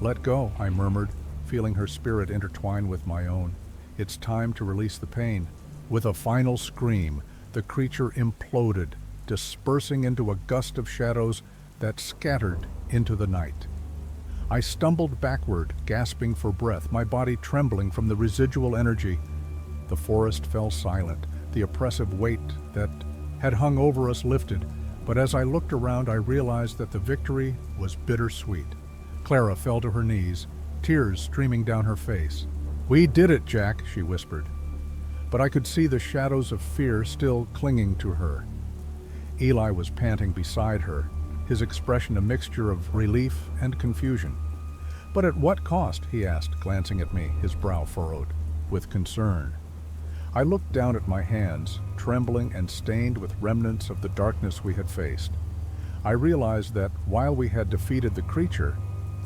"Let go," I murmured, feeling her spirit intertwine with my own. "It's time to release the pain." With a final scream, the creature imploded, dispersing into a gust of shadows that scattered into the night. I stumbled backward, gasping for breath, my body trembling from the residual energy. The forest fell silent, the oppressive weight that had hung over us lifted, but as I looked around, I realized that the victory was bittersweet. Clara fell to her knees, tears streaming down her face. "We did it, Jack," she whispered. But I could see the shadows of fear still clinging to her. Eli was panting beside her, his expression a mixture of relief and confusion. "But at what cost?" he asked, glancing at me, his brow furrowed with concern. I looked down at my hands, trembling and stained with remnants of the darkness we had faced. I realized that while we had defeated the creature,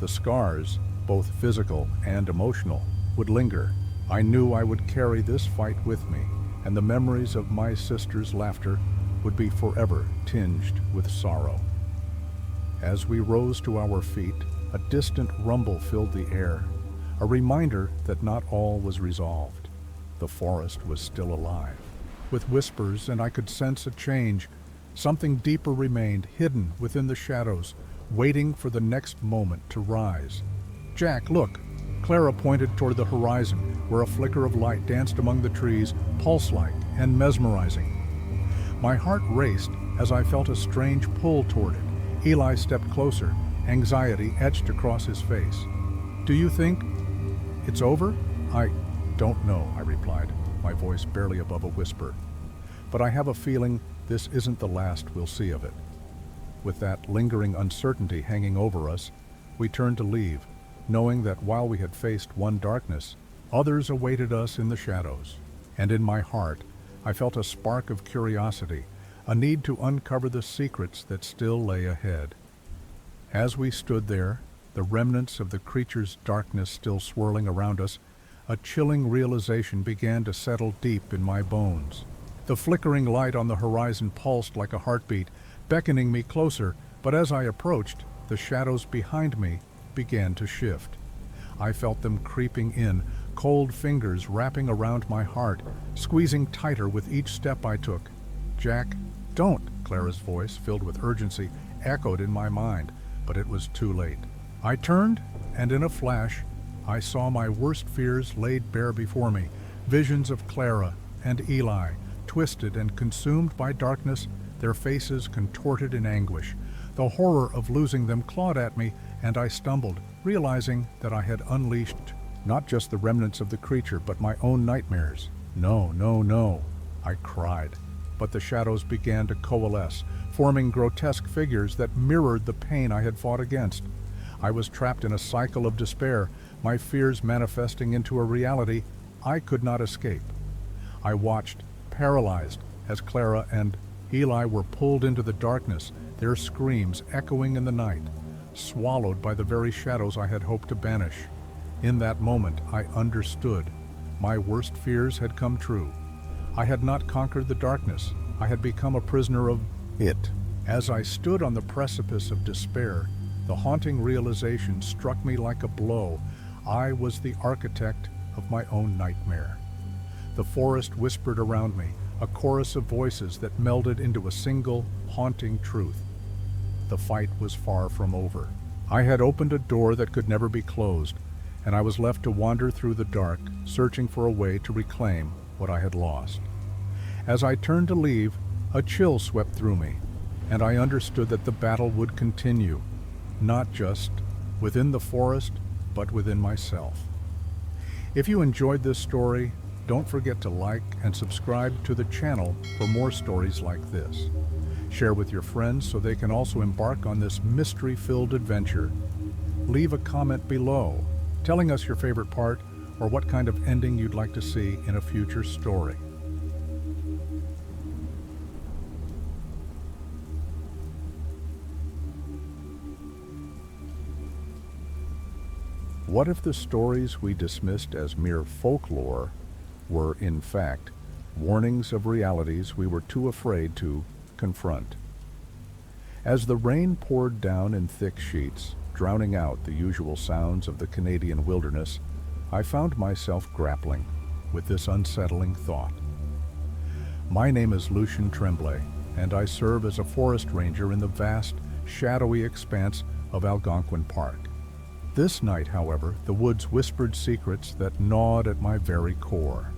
the scars, both physical and emotional, would linger. I knew I would carry this fight with me, and the memories of my sister's laughter would be forever tinged with sorrow. As we rose to our feet, a distant rumble filled the air, a reminder that not all was resolved. The forest was still alive, with whispers, and I could sense a change. Something deeper remained, hidden within the shadows, waiting for the next moment to rise. "Jack, look!" Clara pointed toward the horizon, where a flicker of light danced among the trees, pulse-like and mesmerizing. My heart raced as I felt a strange pull toward it. Eli stepped closer, anxiety etched across his face. "Do you think it's over?" "I don't know," I replied, my voice barely above a whisper. "But I have a feeling this isn't the last we'll see of it." With that lingering uncertainty hanging over us, we turned to leave, knowing that while we had faced one darkness, others awaited us in the shadows. And in my heart, I felt a spark of curiosity, a need to uncover the secrets that still lay ahead. As we stood there, the remnants of the creature's darkness still swirling around us, a chilling realization began to settle deep in my bones. The flickering light on the horizon pulsed like a heartbeat, beckoning me closer, but as I approached, the shadows behind me began to shift. I felt them creeping in, cold fingers wrapping around my heart, squeezing tighter with each step I took. "Jack, don't!" Clara's voice, filled with urgency, echoed in my mind, but it was too late. I turned, and in a flash, I saw my worst fears laid bare before me, visions of Clara and Eli, twisted and consumed by darkness, their faces contorted in anguish. The horror of losing them clawed at me, and I stumbled, realizing that I had unleashed not just the remnants of the creature, but my own nightmares. "No, no, no," I cried. But the shadows began to coalesce, forming grotesque figures that mirrored the pain I had fought against. I was trapped in a cycle of despair, my fears manifesting into a reality I could not escape. I watched, paralyzed, as Clara and Eli were pulled into the darkness, their screams echoing in the night, swallowed by the very shadows I had hoped to banish. In that moment, I understood. My worst fears had come true. I had not conquered the darkness. I had become a prisoner of it. As I stood on the precipice of despair, the haunting realization struck me like a blow. I was the architect of my own nightmare. The forest whispered around me, a chorus of voices that melded into a single, haunting truth. The fight was far from over. I had opened a door that could never be closed, and I was left to wander through the dark, searching for a way to reclaim what I had lost. As I turned to leave, a chill swept through me, and I understood that the battle would continue, not just within the forest, but within myself. If you enjoyed this story, Don't forget to like and subscribe to the channel for more stories like this. Share with your friends so they can also embark on this mystery-filled adventure. Leave a comment below, telling us your favorite part or what kind of ending you'd like to see in a future story. What if the stories we dismissed as mere folklore were, in fact, warnings of realities we were too afraid to confront? As the rain poured down in thick sheets, drowning out the usual sounds of the Canadian wilderness, I found myself grappling with this unsettling thought. My name is Lucien Tremblay, and I serve as a forest ranger in the vast, shadowy expanse of Algonquin Park. This night, however, the woods whispered secrets that gnawed at my very core.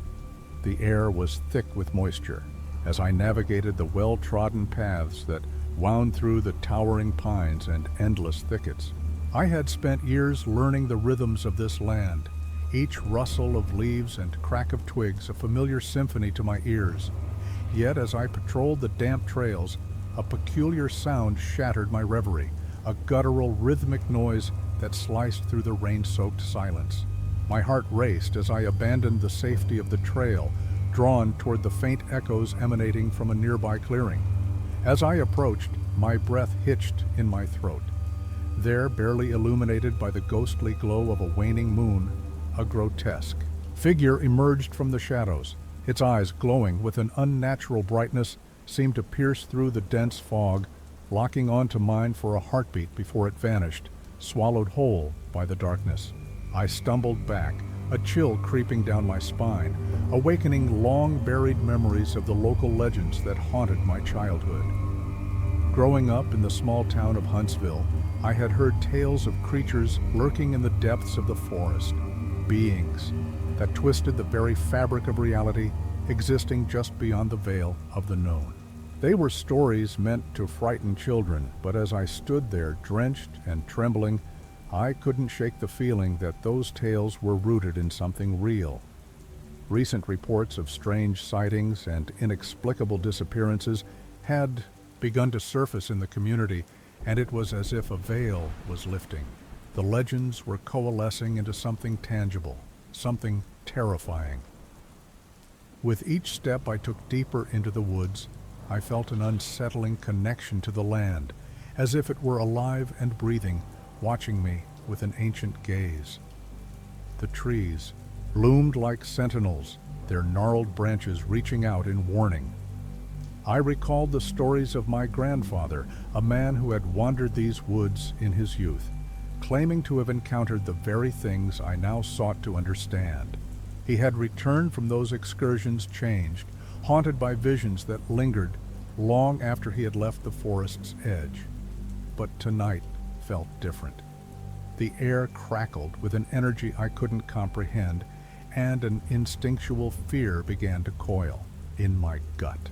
The air was thick with moisture as I navigated the well-trodden paths that wound through the towering pines and endless thickets. I had spent years learning the rhythms of this land, each rustle of leaves and crack of twigs a familiar symphony to my ears. Yet as I patrolled the damp trails, a peculiar sound shattered my reverie, a guttural, rhythmic noise that sliced through the rain-soaked silence. My heart raced as I abandoned the safety of the trail, drawn toward the faint echoes emanating from a nearby clearing. As I approached, my breath hitched in my throat. There, barely illuminated by the ghostly glow of a waning moon, a grotesque figure emerged from the shadows. Its eyes, glowing with an unnatural brightness, seemed to pierce through the dense fog, locking onto mine for a heartbeat before it vanished, swallowed whole by the darkness. I stumbled back, a chill creeping down my spine, awakening long-buried memories of the local legends that haunted my childhood. Growing up in the small town of Huntsville, I had heard tales of creatures lurking in the depths of the forest, beings that twisted the very fabric of reality, existing just beyond the veil of the known. They were stories meant to frighten children, but as I stood there, drenched and trembling, I couldn't shake the feeling that those tales were rooted in something real. Recent reports of strange sightings and inexplicable disappearances had begun to surface in the community, and it was as if a veil was lifting. The legends were coalescing into something tangible, something terrifying. With each step I took deeper into the woods, I felt an unsettling connection to the land, as if it were alive and breathing, watching me with an ancient gaze. The trees loomed like sentinels, their gnarled branches reaching out in warning. I recalled the stories of my grandfather, a man who had wandered these woods in his youth, claiming to have encountered the very things I now sought to understand. He had returned from those excursions changed, haunted by visions that lingered long after he had left the forest's edge. But tonight felt different. The air crackled with an energy I couldn't comprehend, and an instinctual fear began to coil in my gut.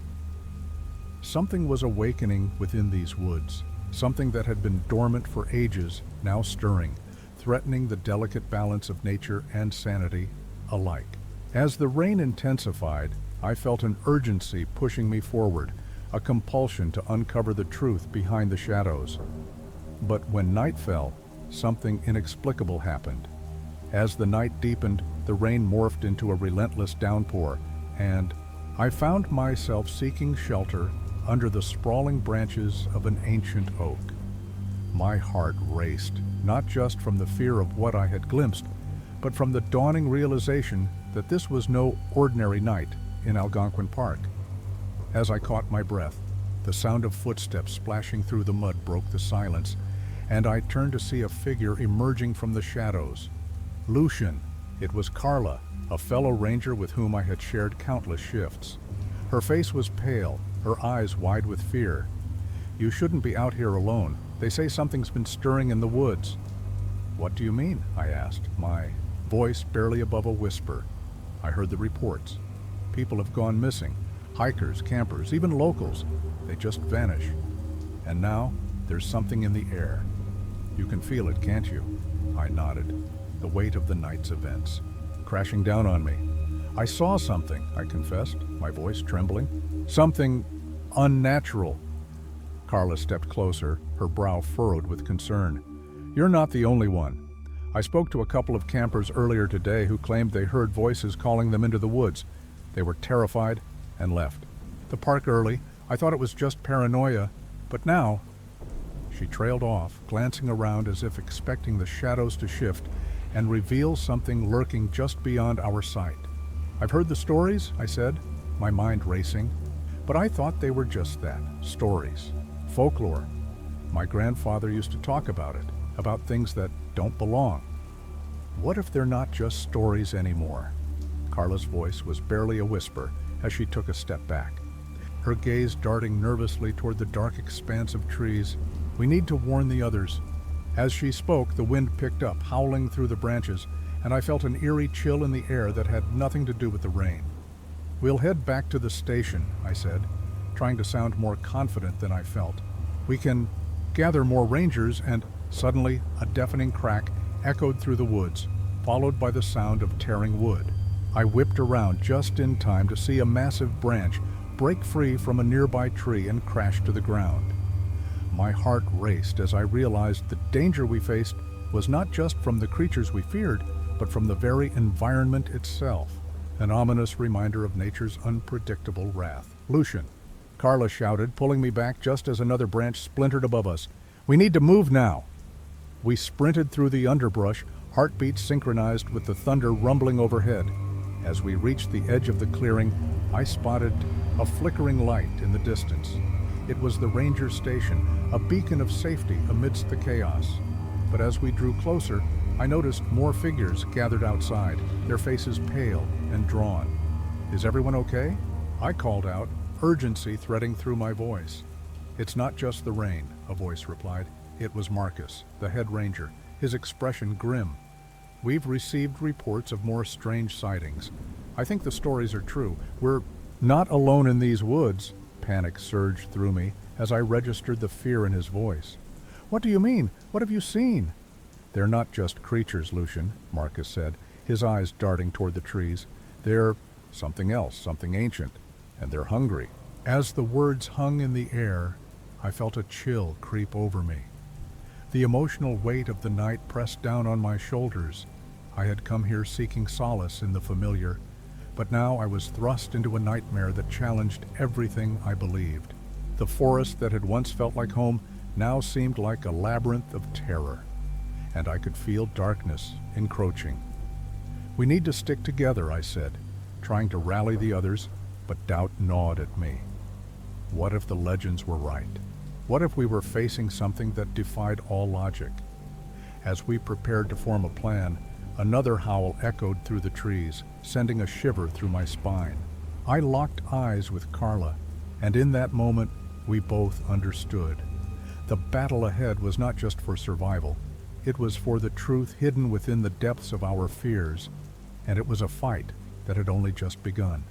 Something was awakening within these woods, something that had been dormant for ages, now stirring, threatening the delicate balance of nature and sanity alike. As the rain intensified, I felt an urgency pushing me forward, a compulsion to uncover the truth behind the shadows. But when night fell, something inexplicable happened. As the night deepened, the rain morphed into a relentless downpour, and I found myself seeking shelter under the sprawling branches of an ancient oak. My heart raced, not just from the fear of what I had glimpsed, but from the dawning realization that this was no ordinary night in Algonquin Park. As I caught my breath, the sound of footsteps splashing through the mud broke the silence, and I turned to see a figure emerging from the shadows. Lucien. It was Carla, a fellow ranger with whom I had shared countless shifts. Her face was pale, her eyes wide with fear. "You shouldn't be out here alone. They say something's been stirring in the woods." "What do you mean?" I asked, my voice barely above a whisper. I heard the reports. People have gone missing. Hikers, campers, even locals. They just vanish. And now, there's something in the air. You can feel it, can't you? I nodded. The weight of the night's events crashing down on me. I saw something, I confessed, my voice trembling. Something unnatural. Carla stepped closer, her brow furrowed with concern. You're not the only one. I spoke to a couple of campers earlier today who claimed they heard voices calling them into the woods. They were terrified and left the park early. I thought it was just paranoia, but now... She trailed off, glancing around as if expecting the shadows to shift and reveal something lurking just beyond our sight. I've heard the stories, I said, my mind racing, but I thought they were just that, stories, folklore. My grandfather used to talk about it, about things that don't belong. What if they're not just stories anymore? Carla's voice was barely a whisper as she took a step back, her gaze darting nervously toward the dark expanse of trees. We need to warn the others. As she spoke, the wind picked up, howling through the branches, and I felt an eerie chill in the air that had nothing to do with the rain. We'll head back to the station, I said, trying to sound more confident than I felt. We can gather more rangers, and suddenly a deafening crack echoed through the woods, followed by the sound of tearing wood. I whipped around just in time to see a massive branch break free from a nearby tree and crash to the ground. My heart raced as I realized the danger we faced was not just from the creatures we feared, but from the very environment itself, an ominous reminder of nature's unpredictable wrath. Lucian, Carla shouted, pulling me back just as another branch splintered above us. We need to move now. We sprinted through the underbrush, heartbeats synchronized with the thunder rumbling overhead. As we reached the edge of the clearing, I spotted a flickering light in the distance. It was the ranger station, a beacon of safety amidst the chaos. But as we drew closer, I noticed more figures gathered outside, their faces pale and drawn. Is everyone okay? I called out, urgency threading through my voice. It's not just the rain, a voice replied. It was Marcus, the head ranger, his expression grim. We've received reports of more strange sightings. I think the stories are true. We're not alone in these woods. Panic surged through me as I registered the fear in his voice. What do you mean? What have you seen? They're not just creatures, Lucian, Marcus said, his eyes darting toward the trees. They're something else, something ancient, and they're hungry. As the words hung in the air, I felt a chill creep over me. The emotional weight of the night pressed down on my shoulders. I had come here seeking solace in the familiar, but now I was thrust into a nightmare that challenged everything I believed. The forest that had once felt like home now seemed like a labyrinth of terror, and I could feel darkness encroaching. We need to stick together, I said, trying to rally the others, but doubt gnawed at me. What if the legends were right? What if we were facing something that defied all logic? As we prepared to form a plan, another howl echoed through the trees, sending a shiver through my spine. I locked eyes with Carla, and in that moment, we both understood. The battle ahead was not just for survival. It was for the truth hidden within the depths of our fears, and it was a fight that had only just begun.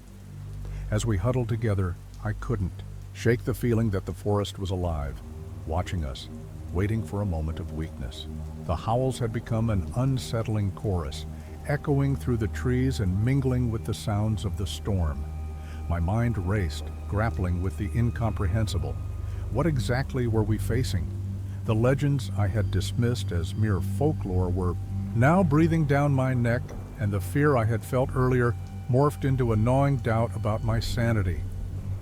As we huddled together, I couldn't shake the feeling that the forest was alive, watching us, waiting for a moment of weakness. The howls had become an unsettling chorus, echoing through the trees and mingling with the sounds of the storm. My mind raced, grappling with the incomprehensible. What exactly were we facing? The legends I had dismissed as mere folklore were now breathing down my neck, and the fear I had felt earlier morphed into a gnawing doubt about my sanity.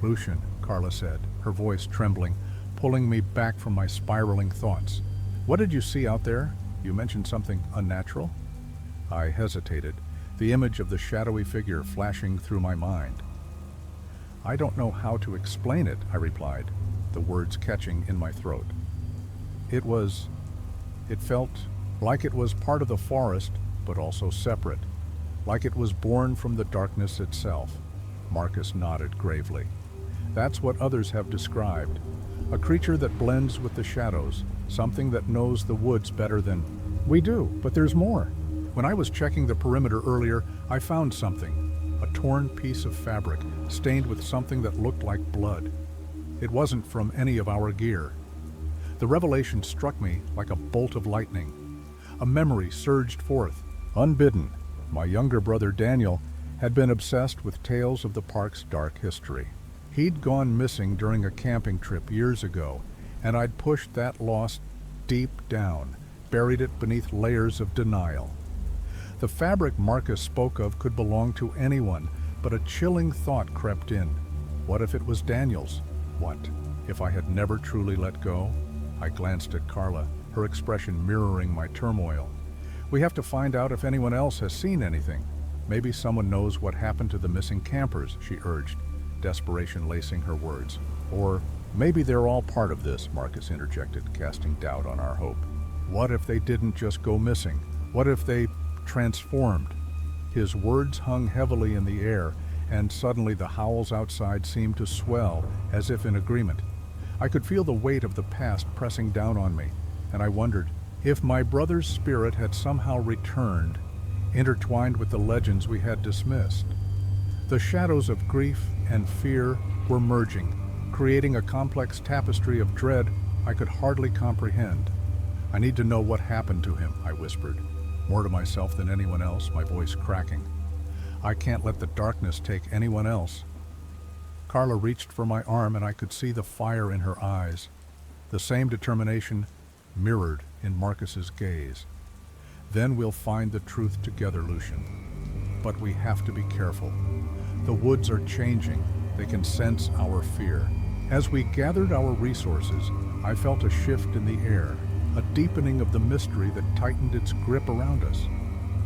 Lucian, Carla said, her voice trembling, pulling me back from my spiraling thoughts. What did you see out there? You mentioned something unnatural? I hesitated, the image of the shadowy figure flashing through my mind. I don't know how to explain it, I replied, the words catching in my throat. It felt like it was part of the forest, but also separate, like it was born from the darkness itself. Marcus nodded gravely. That's what others have described. A creature that blends with the shadows, something that knows the woods better than we do, but there's more. When I was checking the perimeter earlier, I found something, a torn piece of fabric, stained with something that looked like blood. It wasn't from any of our gear. The revelation struck me like a bolt of lightning. A memory surged forth, unbidden. My younger brother Daniel had been obsessed with tales of the park's dark history. He'd gone missing during a camping trip years ago, and I'd pushed that loss deep down, buried it beneath layers of denial. The fabric Marcus spoke of could belong to anyone, but a chilling thought crept in. What if it was Daniel's? What if I had never truly let go? I glanced at Carla, her expression mirroring my turmoil. We have to find out if anyone else has seen anything. Maybe someone knows what happened to the missing campers, she urged, desperation lacing her words. Or maybe they're all part of this, Marcus interjected, casting doubt on our hope. What if they didn't just go missing? What if they transformed? His words hung heavily in the air, and suddenly the howls outside seemed to swell, as if in agreement. I could feel the weight of the past pressing down on me, and I wondered if my brother's spirit had somehow returned, intertwined with the legends we had dismissed. The shadows of grief and fear were merging, creating a complex tapestry of dread I could hardly comprehend. I need to know what happened to him, I whispered, more to myself than anyone else, my voice cracking. I can't let the darkness take anyone else. Carla reached for my arm, and I could see the fire in her eyes, the same determination mirrored in Marcus's gaze. Then we'll find the truth together, Lucian. But we have to be careful. The woods are changing. They can sense our fear. As we gathered our resources, I felt a shift in the air, a deepening of the mystery that tightened its grip around us.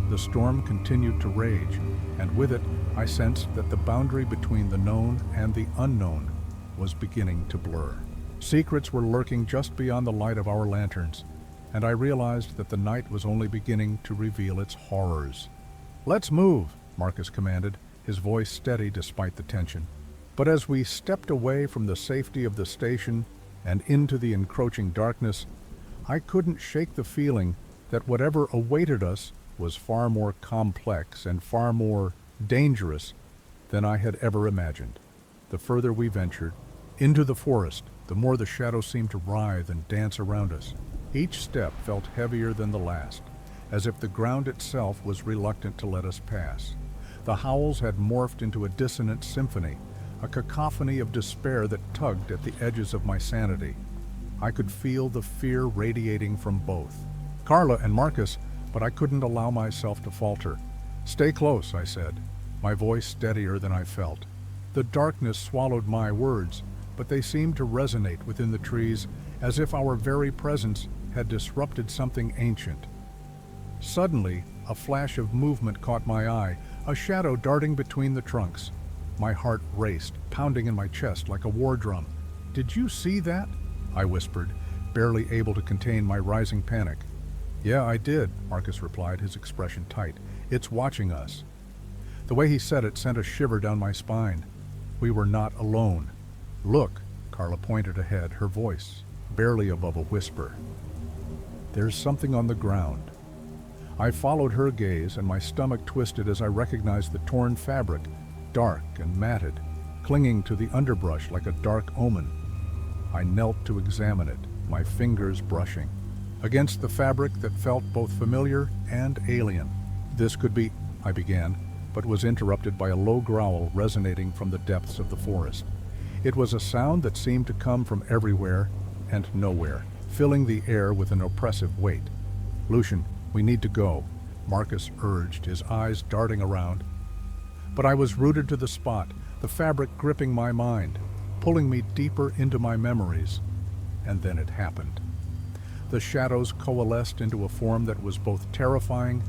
The storm continued to rage, and with it, I sensed that the boundary between the known and the unknown was beginning to blur. Secrets were lurking just beyond the light of our lanterns, and I realized that the night was only beginning to reveal its horrors. "Let's move," Marcus commanded, his voice steady despite the tension. But as we stepped away from the safety of the station and into the encroaching darkness, I couldn't shake the feeling that whatever awaited us was far more complex and far more dangerous than I had ever imagined. The further we ventured into the forest, the more the shadows seemed to writhe and dance around us. Each step felt heavier than the last, as if the ground itself was reluctant to let us pass. The howls had morphed into a dissonant symphony, a cacophony of despair that tugged at the edges of my sanity. I could feel the fear radiating from both, Carla and Marcus, but I couldn't allow myself to falter. "Stay close," I said, my voice steadier than I felt. The darkness swallowed my words, but they seemed to resonate within the trees as if our very presence had disrupted something ancient. Suddenly, a flash of movement caught my eye, a shadow darting between the trunks. My heart raced, pounding in my chest like a war drum. "Did you see that?" I whispered, barely able to contain my rising panic. "Yeah, I did," Marcus replied, his expression tight. "It's watching us." The way he said it sent a shiver down my spine. We were not alone. "Look," Carla pointed ahead, her voice barely above a whisper. "There's something on the ground." I followed her gaze, and my stomach twisted as I recognized the torn fabric, dark and matted, clinging to the underbrush like a dark omen. I knelt to examine it, my fingers brushing against the fabric that felt both familiar and alien. "This could be," I began, but was interrupted by a low growl resonating from the depths of the forest. It was a sound that seemed to come from everywhere and nowhere, filling the air with an oppressive weight. "Lucian, we need to go," Marcus urged, his eyes darting around. But I was rooted to the spot, the fabric gripping my mind, pulling me deeper into my memories. And then it happened. The shadows coalesced into a form that was both terrifying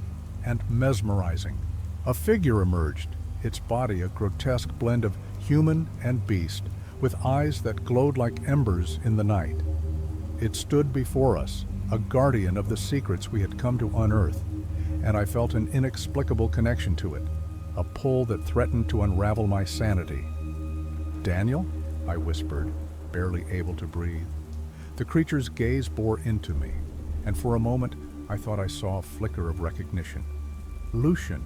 and mesmerizing. A figure emerged, its body a grotesque blend of human and beast, with eyes that glowed like embers in the night. It stood before us, a guardian of the secrets we had come to unearth, and I felt an inexplicable connection to it, a pull that threatened to unravel my sanity. "Daniel?" I whispered, barely able to breathe. The creature's gaze bore into me, and for a moment I thought I saw a flicker of recognition. "Lucian."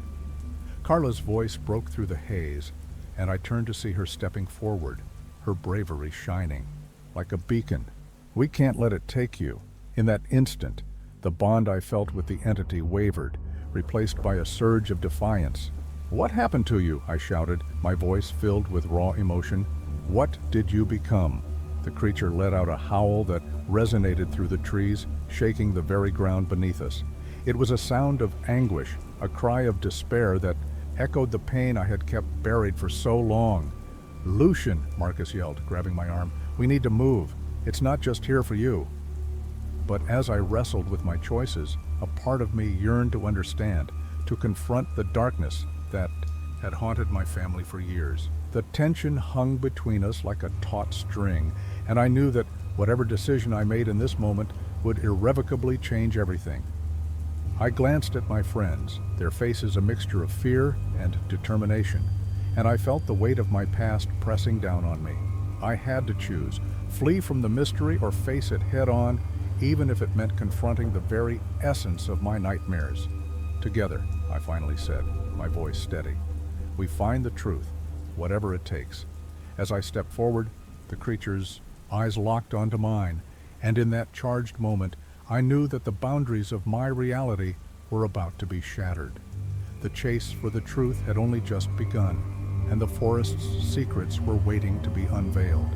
Carla's voice broke through the haze, and I turned to see her stepping forward, her bravery shining like a beacon. "We can't let it take you." In that instant, the bond I felt with the entity wavered, replaced by a surge of defiance. "What happened to you?" I shouted, my voice filled with raw emotion. "What did you become?" The creature let out a howl that resonated through the trees, shaking the very ground beneath us. It was a sound of anguish, a cry of despair that echoed the pain I had kept buried for so long. "Lucian," Marcus yelled, grabbing my arm, "we need to move. It's not just here for you." But as I wrestled with my choices, a part of me yearned to understand, to confront the darkness that had haunted my family for years. The tension hung between us like a taut string, and I knew that whatever decision I made in this moment would irrevocably change everything. I glanced at my friends, their faces a mixture of fear and determination, and I felt the weight of my past pressing down on me. I had to choose, flee from the mystery or face it head-on, even if it meant confronting the very essence of my nightmares. "Together," I finally said, my voice steady. "We find the truth, whatever it takes." As I stepped forward, the creature's eyes locked onto mine, and in that charged moment, I knew that the boundaries of my reality were about to be shattered. The chase for the truth had only just begun, and the forest's secrets were waiting to be unveiled.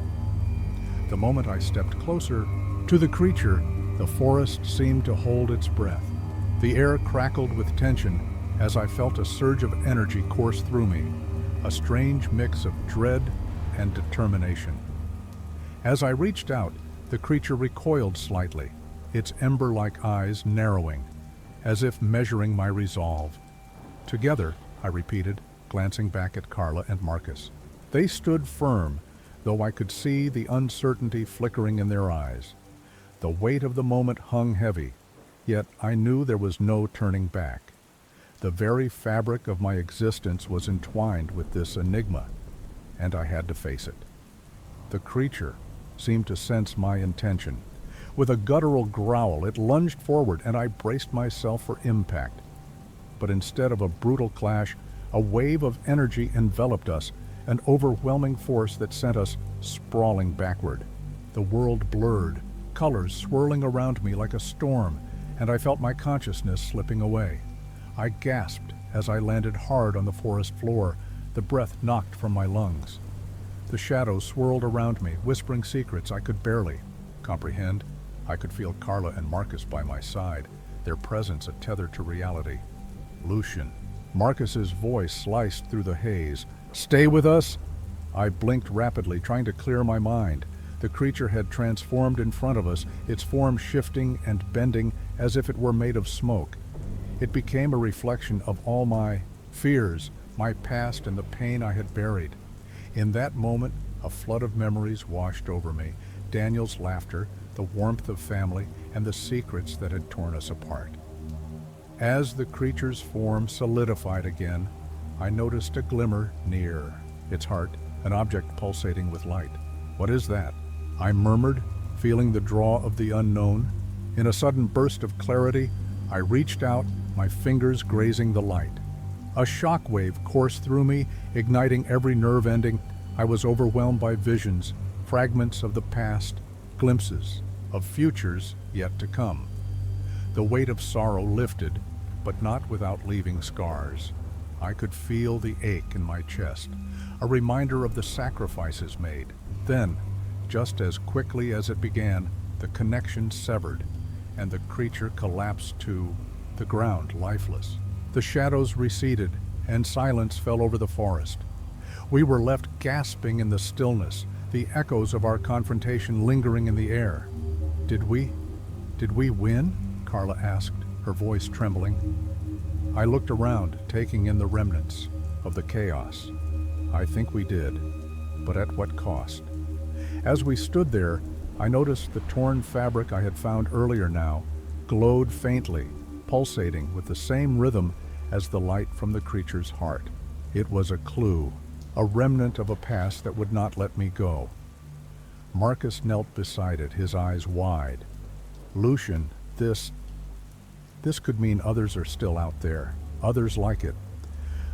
The moment I stepped closer to the creature, the forest seemed to hold its breath. The air crackled with tension as I felt a surge of energy course through me, a strange mix of dread and determination. As I reached out, the creature recoiled slightly, its ember-like eyes narrowing, as if measuring my resolve. "Together," I repeated, glancing back at Carla and Marcus. They stood firm, though I could see the uncertainty flickering in their eyes. The weight of the moment hung heavy, yet I knew there was no turning back. The very fabric of my existence was entwined with this enigma, and I had to face it. The creature seemed to sense my intention. With a guttural growl, it lunged forward, and I braced myself for impact. But instead of a brutal clash, a wave of energy enveloped us, an overwhelming force that sent us sprawling backward. The world blurred, colors swirling around me like a storm, and I felt my consciousness slipping away. I gasped as I landed hard on the forest floor, the breath knocked from my lungs. The shadows swirled around me, whispering secrets I could barely comprehend. I could feel Carla and Marcus by my side, their presence a tether to reality. "Lucian." Marcus's voice sliced through the haze. "Stay with us?" I blinked rapidly, trying to clear my mind. The creature had transformed in front of us, its form shifting and bending as if it were made of smoke. It became a reflection of all my fears, my past, and the pain I had buried. In that moment, a flood of memories washed over me. Daniel's laughter, the warmth of family, and the secrets that had torn us apart. As the creature's form solidified again, I noticed a glimmer near its heart, an object pulsating with light. "What is that?" I murmured, feeling the draw of the unknown. In a sudden burst of clarity, I reached out, my fingers grazing the light. A shock wave coursed through me, igniting every nerve ending. I was overwhelmed by visions, fragments of the past, glimpses of futures yet to come. The weight of sorrow lifted, but not without leaving scars. I could feel the ache in my chest, a reminder of the sacrifices made. Then, just as quickly as it began, the connection severed, and the creature collapsed to the ground, lifeless. The shadows receded, and silence fell over the forest. We were left gasping in the stillness, the echoes of our confrontation lingering in the air. Did we win?" Carla asked, her voice trembling. I looked around, taking in the remnants of the chaos. I think we did, but at what cost? As we stood there, I noticed the torn fabric I had found earlier now glowed faintly, pulsating with the same rhythm as the light from the creature's heart. It was a clue, a remnant of a past that would not let me go. Marcus knelt beside it, his eyes wide. "Lucian, this could mean others are still out there, others like it."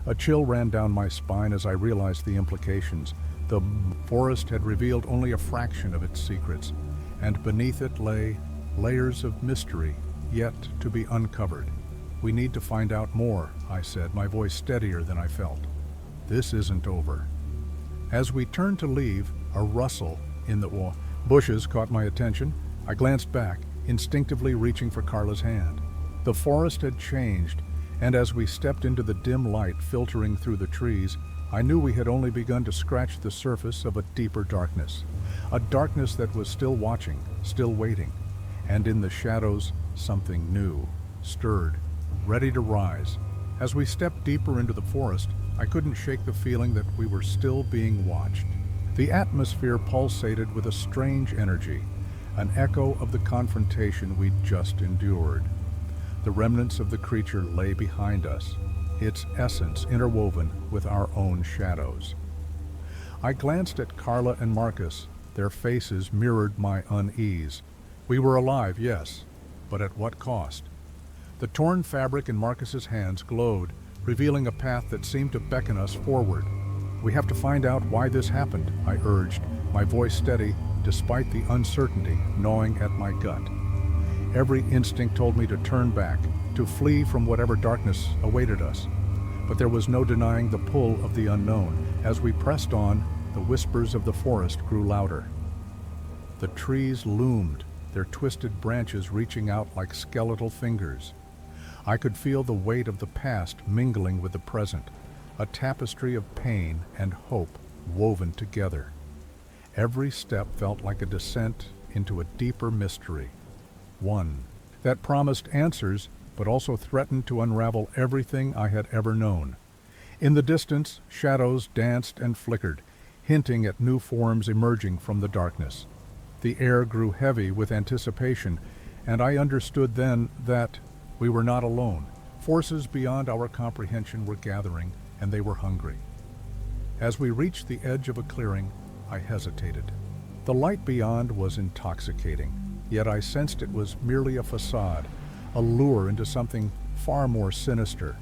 A chill ran down my spine as I realized the implications. The forest had revealed only a fraction of its secrets, and beneath it lay layers of mystery yet to be uncovered. "We need to find out more," I said, my voice steadier than I felt. "This isn't over." As we turned to leave, a rustle in the bushes caught my attention. I glanced back, instinctively reaching for Carla's hand. The forest had changed, and as we stepped into the dim light filtering through the trees, I knew we had only begun to scratch the surface of a deeper darkness. A darkness that was still watching, still waiting. And in the shadows, something new stirred, ready to rise. As we stepped deeper into the forest, I couldn't shake the feeling that we were still being watched. The atmosphere pulsated with a strange energy, an echo of the confrontation we'd just endured. The remnants of the creature lay behind us, its essence interwoven with our own shadows. I glanced at Carla and Marcus. Their faces mirrored my unease. We were alive, yes, but at what cost? The torn fabric in Marcus's hands glowed, revealing a path that seemed to beckon us forward. "We have to find out why this happened," I urged, my voice steady despite the uncertainty gnawing at my gut. Every instinct told me to turn back, to flee from whatever darkness awaited us. But there was no denying the pull of the unknown. As we pressed on, the whispers of the forest grew louder. The trees loomed, their twisted branches reaching out like skeletal fingers. I could feel the weight of the past mingling with the present, a tapestry of pain and hope woven together. Every step felt like a descent into a deeper mystery, one that promised answers but also threatened to unravel everything I had ever known. In the distance, shadows danced and flickered, hinting at new forms emerging from the darkness. The air grew heavy with anticipation, and I understood then that we were not alone. Forces beyond our comprehension were gathering, and they were hungry. As we reached the edge of a clearing, I hesitated. The light beyond was intoxicating, yet I sensed it was merely a facade, a lure into something far more sinister.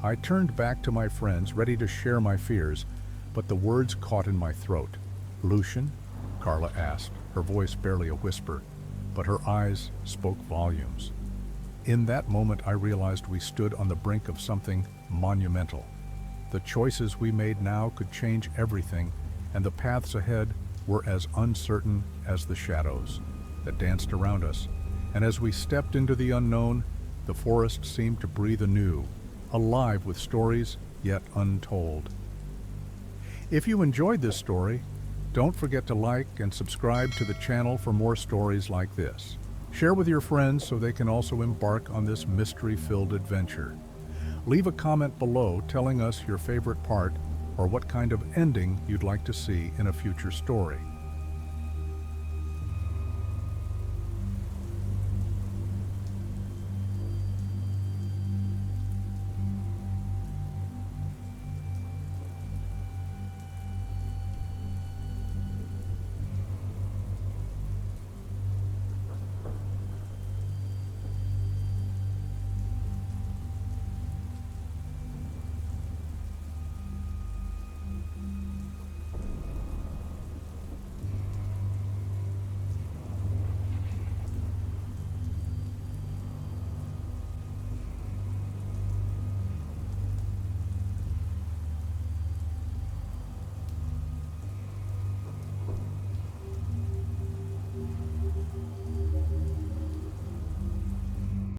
I turned back to my friends, ready to share my fears, but the words caught in my throat. "Lucian?" Carla asked, her voice barely a whisper, but her eyes spoke volumes. In that moment, I realized we stood on the brink of something monumental. The choices we made now could change everything, and the paths ahead were as uncertain as the shadows that danced around us. And as we stepped into the unknown, the forest seemed to breathe anew, alive with stories yet untold. If you enjoyed this story, don't forget to like and subscribe to the channel for more stories like this. Share with your friends so they can also embark on this mystery-filled adventure. Leave a comment below telling us your favorite part or what kind of ending you'd like to see in a future story.